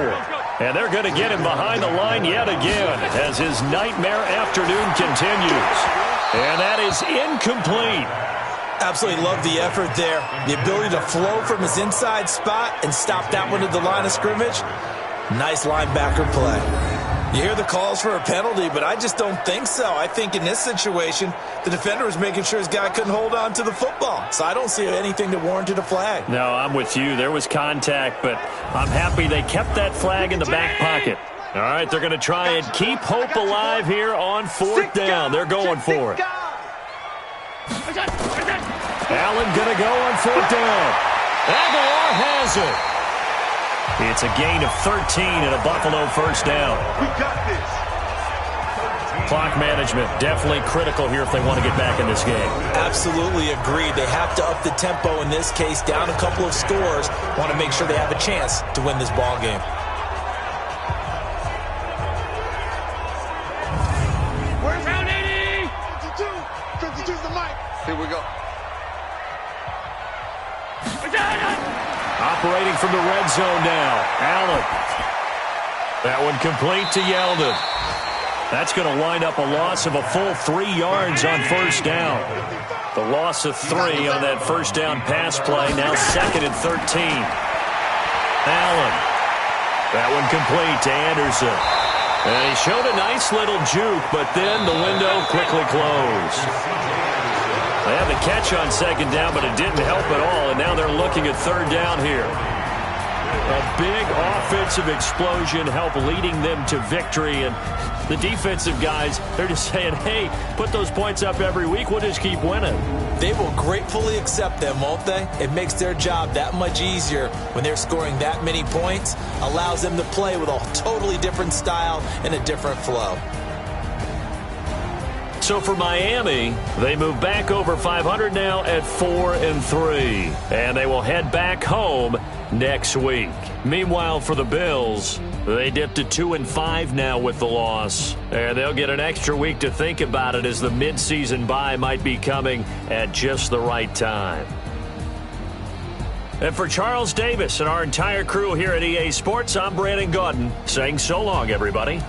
And they're going to get him behind the line yet again as his nightmare afternoon continues. And that is incomplete. Absolutely love the effort there. The ability to flow from his inside spot and stop that one at the line of scrimmage. Nice linebacker play. You hear the calls for a penalty, but I just don't think so. I think in this situation, the defender was making sure his guy couldn't hold on to the football. So I don't see anything that warranted a flag. No, I'm with you. There was contact, but I'm happy they kept that flag in the back pocket. All right, they're going to try and keep hope alive here on 4th down. They're going for it. Allen going to go on 4th down. Aguilar has it. It's a gain of 13 and a Buffalo 1st down. We got this. Clock management definitely critical here if they want to get back in this game. Absolutely agreed. They have to up the tempo in this case, down a couple of scores. Want to make sure they have a chance to win this ball game. Where's round 80? 52. 52's the mic. Here we go. Operating from the red zone now. Allen. That one complete to Yeldon. That's going to wind up a loss of a full 3 yards on first down. The loss of 3 on that first down pass play. Now 2nd and 13. Allen. That one complete to Anderson. And he showed a nice little juke, but then the window quickly closed. They had the catch on 2nd down, but it didn't help at all, and now they're looking at 3rd down here. A big offensive explosion helped leading them to victory, and the defensive guys, they're just saying, hey, put those points up every week, we'll just keep winning. They will gratefully accept them, won't they? It makes their job that much easier when they're scoring that many points, allows them to play with a totally different style and a different flow. So for Miami, they move back over 500 now at 4-3, and they will head back home next week. Meanwhile, for the Bills, they dip to 2-5 now with the loss, and they'll get an extra week to think about it as the midseason bye might be coming at just the right time. And for Charles Davis and our entire crew here at EA Sports, I'm Brandon Gaudin saying so long, everybody.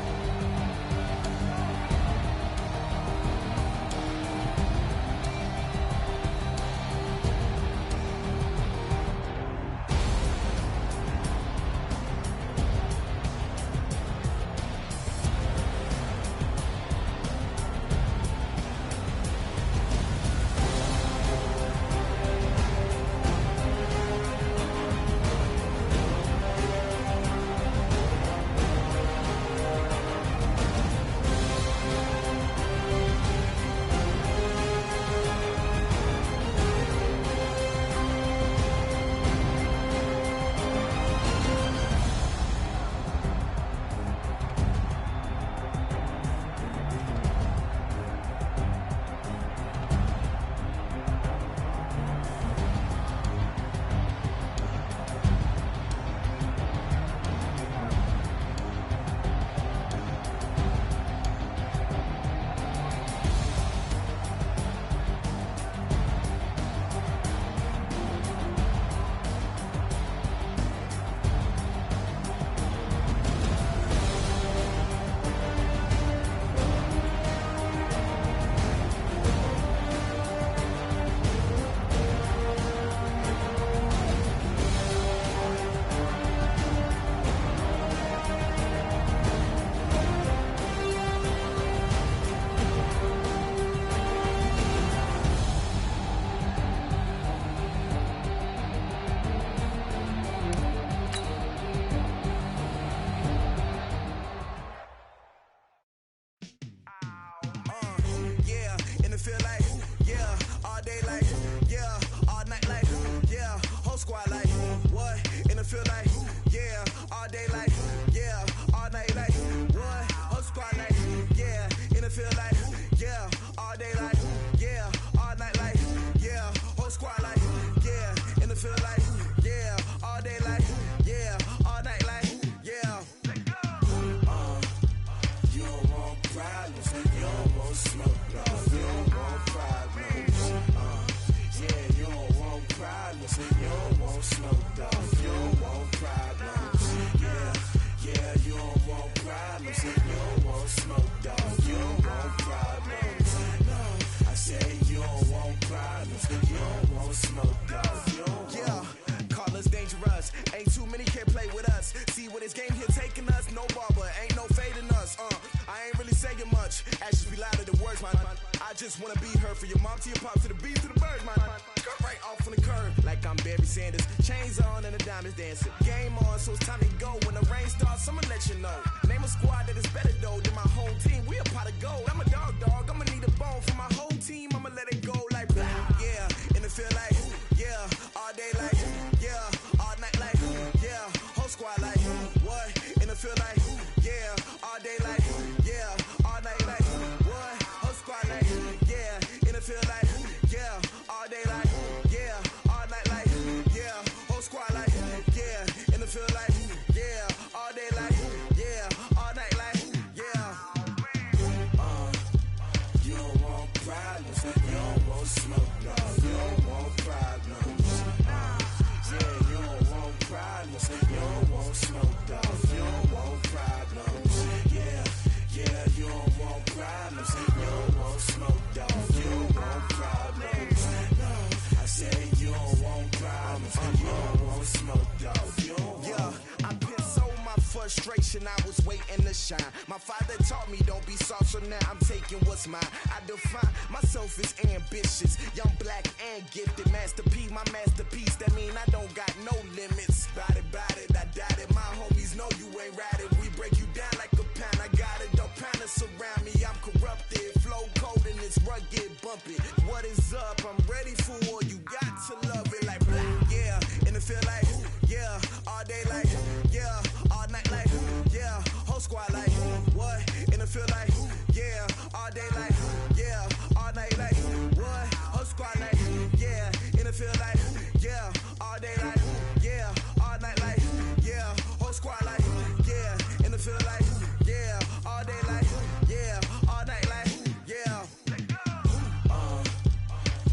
frustration, I was waiting to shine. My father taught me don't be soft, so now I'm taking what's mine. I define myself as ambitious, young, black, and gifted. Master P, my masterpiece, that mean I don't got no limits. Bout it, I doubt it. My homies know you ain't ratted. We break you down like a pound. I got it, don't pound us around me. I'm corrupted, flow cold and it's rugged, bumpy. What is up? I'm ready for war. You got to love it like blah, yeah. And it feel like, yeah. All day like, yeah. All night like, yeah. Whole squad like, what? And it feel like, yeah. All day like, yeah. All night like, what? Whole squad like, yeah. And it feel like, yeah. All day like, yeah. All night like, yeah. Whole squad like, yeah. And it feel like, yeah. All day like, yeah. All night like, yeah.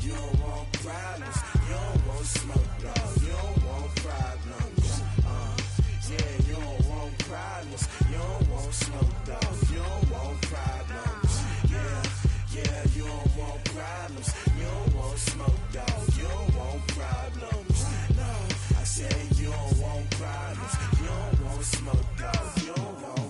You don't want problems. You don't want smoke, no. You don't want problems. Yeah, you don't want problems. You don't want smoke, dog. You don't want problems. Yeah, you don't want problems. You don't want smoke, dog. You don't want problems. No, I said you don't want problems. You don't want smoke, dog. You don't want.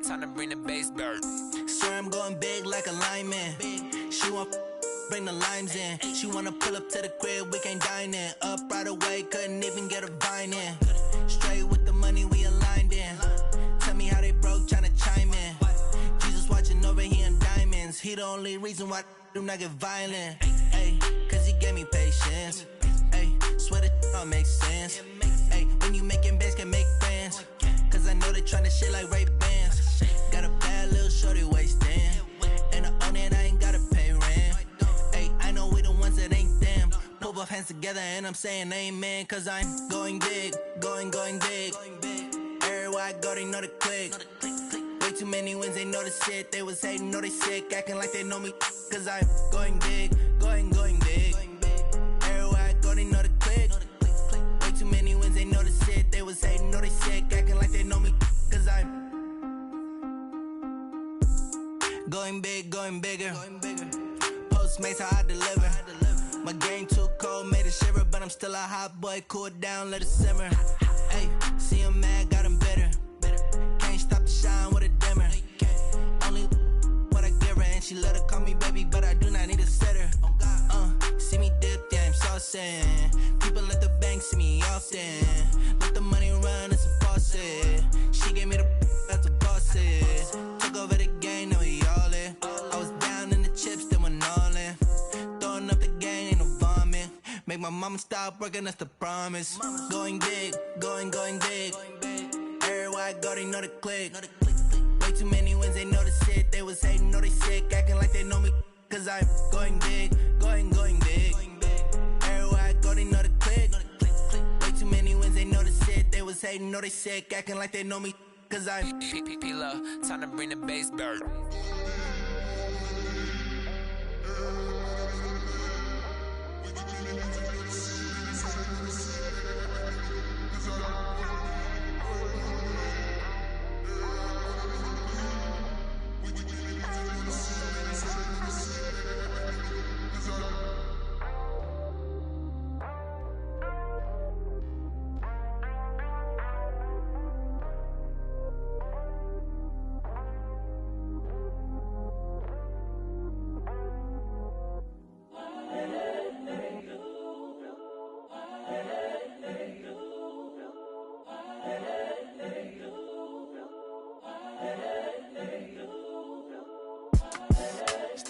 Time to bring the bass bird. Swear I'm going big like a lineman. She want bring the limes in. She wanna pull up to the crib, we can't dine in. Up right away, couldn't even get a vine in. Straight with the money, we aligned in. Tell me how they broke, tryna chime in. Jesus watching over here in diamonds. He the only reason why I do not get violent. Ay, cause he gave me patience. Ay, swear that all makes sense. Ay, when you making bands, can make friends. Cause I know they tryna shit like Ray-Bans. Got a bad little shorty wasting. And I own it, I ain't gotta pay rent. Ay, I know we the ones that ain't them. Pull both hands together and I'm saying amen. Cause I'm going big, going big. Everywhere I go, they know the click. Way too many wins, they know the shit. They was hating, know they sick, acting like they know me. Cause I'm going big, going big. Everywhere I go, they know the click. Way too many wins, they know the shit. They was hating, know they sick, acting like they know me. Cause I'm going big, going bigger. Postmates, how I deliver. My game too cold, made it shiver. But I'm still a hot boy, cool it down, let it simmer. Hey, see him mad, got him bitter. Can't stop the shine with a dimmer. Only what I give her, and she let her call me baby, but I do not need a sitter. See me dip, yeah, I'm saucing. People at the bank see me often. Let the money run, it's a faucet. She gave me the that's a boss is. Took over the game, now we all in. I was down in the chips, then went all in. Throwing up the game, ain't no vomit. Make my mama stop working, that's the promise. Going big, going big. Everywhere I go, they know the click. Way too many wins, they know the shit. They was hating, know they sick, acting like they know me. Cause I'm going big, going big. Everywhere I go, they know the click. Way too many wins, they know the shit. They was hating, know they sick, acting like they know me. Cause I'm P-P-P-Lo, time to bring the bass bird.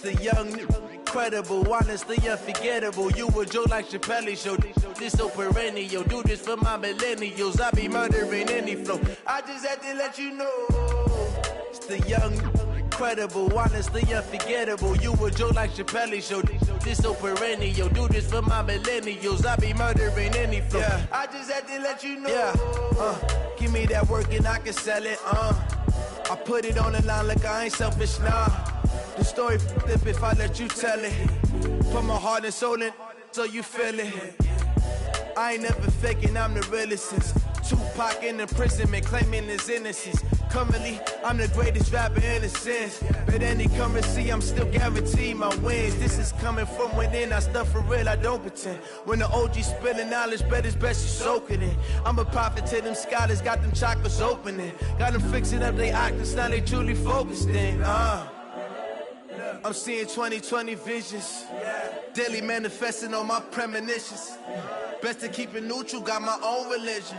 the young incredible, honestly unforgettable. You a joke like Chappelle Show. This so perennial. Do this for my millennials. I be murdering any flow. I just had to let you know. It's the young, incredible, honestly unforgettable. You a joke like Chappelle Show. This so perennial. Do this for my millennials. I be murdering any flow. Yeah. I just had to let you know. Yeah. Give me that work and I can sell it. I put it on the line like I ain't selfish, nah. The story flip if I let you tell it. Put my heart and soul in so you feel it. I ain't never faking, I'm the realest since Tupac in imprisonment, claiming his innocence. Currently, I'm the greatest rapper in a sense. But any currency, I'm still guaranteed my wins. This is coming from within, I stuff for real, I don't pretend. When the OG spilling knowledge, bet it's best you soak it in. I'm a prophet to them scholars, got them chakras opening. Got them fixing up their octaves, now they truly focused in. I'm seeing 2020 visions. Daily manifesting on my premonitions. Best to keep it neutral, got my own religion.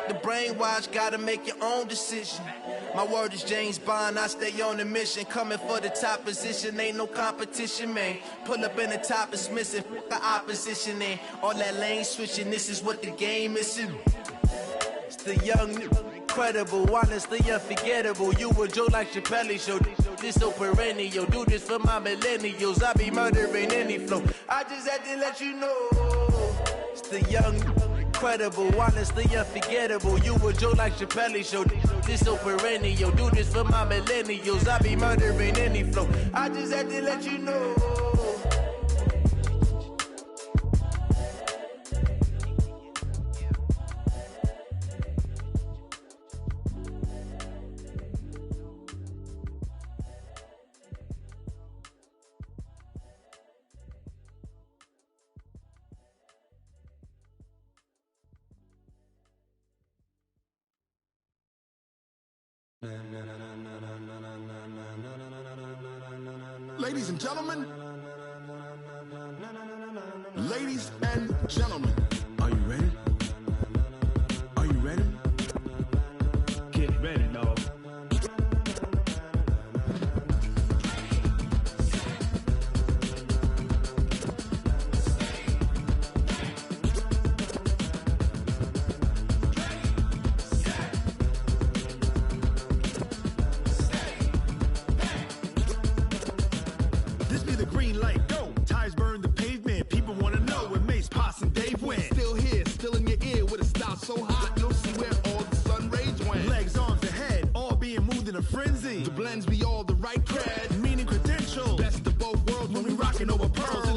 The brainwash, gotta make your own decision. My word is James Bond, I stay on the mission. Coming for the top position, ain't no competition, man. Pull up in the top, it's missing, the opposition in. All that lane switching, this is what the game is. It's the young, incredible, honestly unforgettable. You a joke like Chappelle Show. This so perennial. Do this for my millennials. I be murdering any flow. I just had to let you know. It's the young, incredible, honestly unforgettable. You a joke like Chappelle Show. This so perennial. Do this for my millennials. I be murdering any flow. I just had to let you know. Ladies and gentlemen, ladies and gentlemen, are you ready? Are you ready? Get ready, dog. So hot, you'll see where all the sun rays went. Legs, arms, ahead, all being moved in a frenzy. The blends be all the right cred, meaning credentials. Best of both worlds when we rockin' over pearls.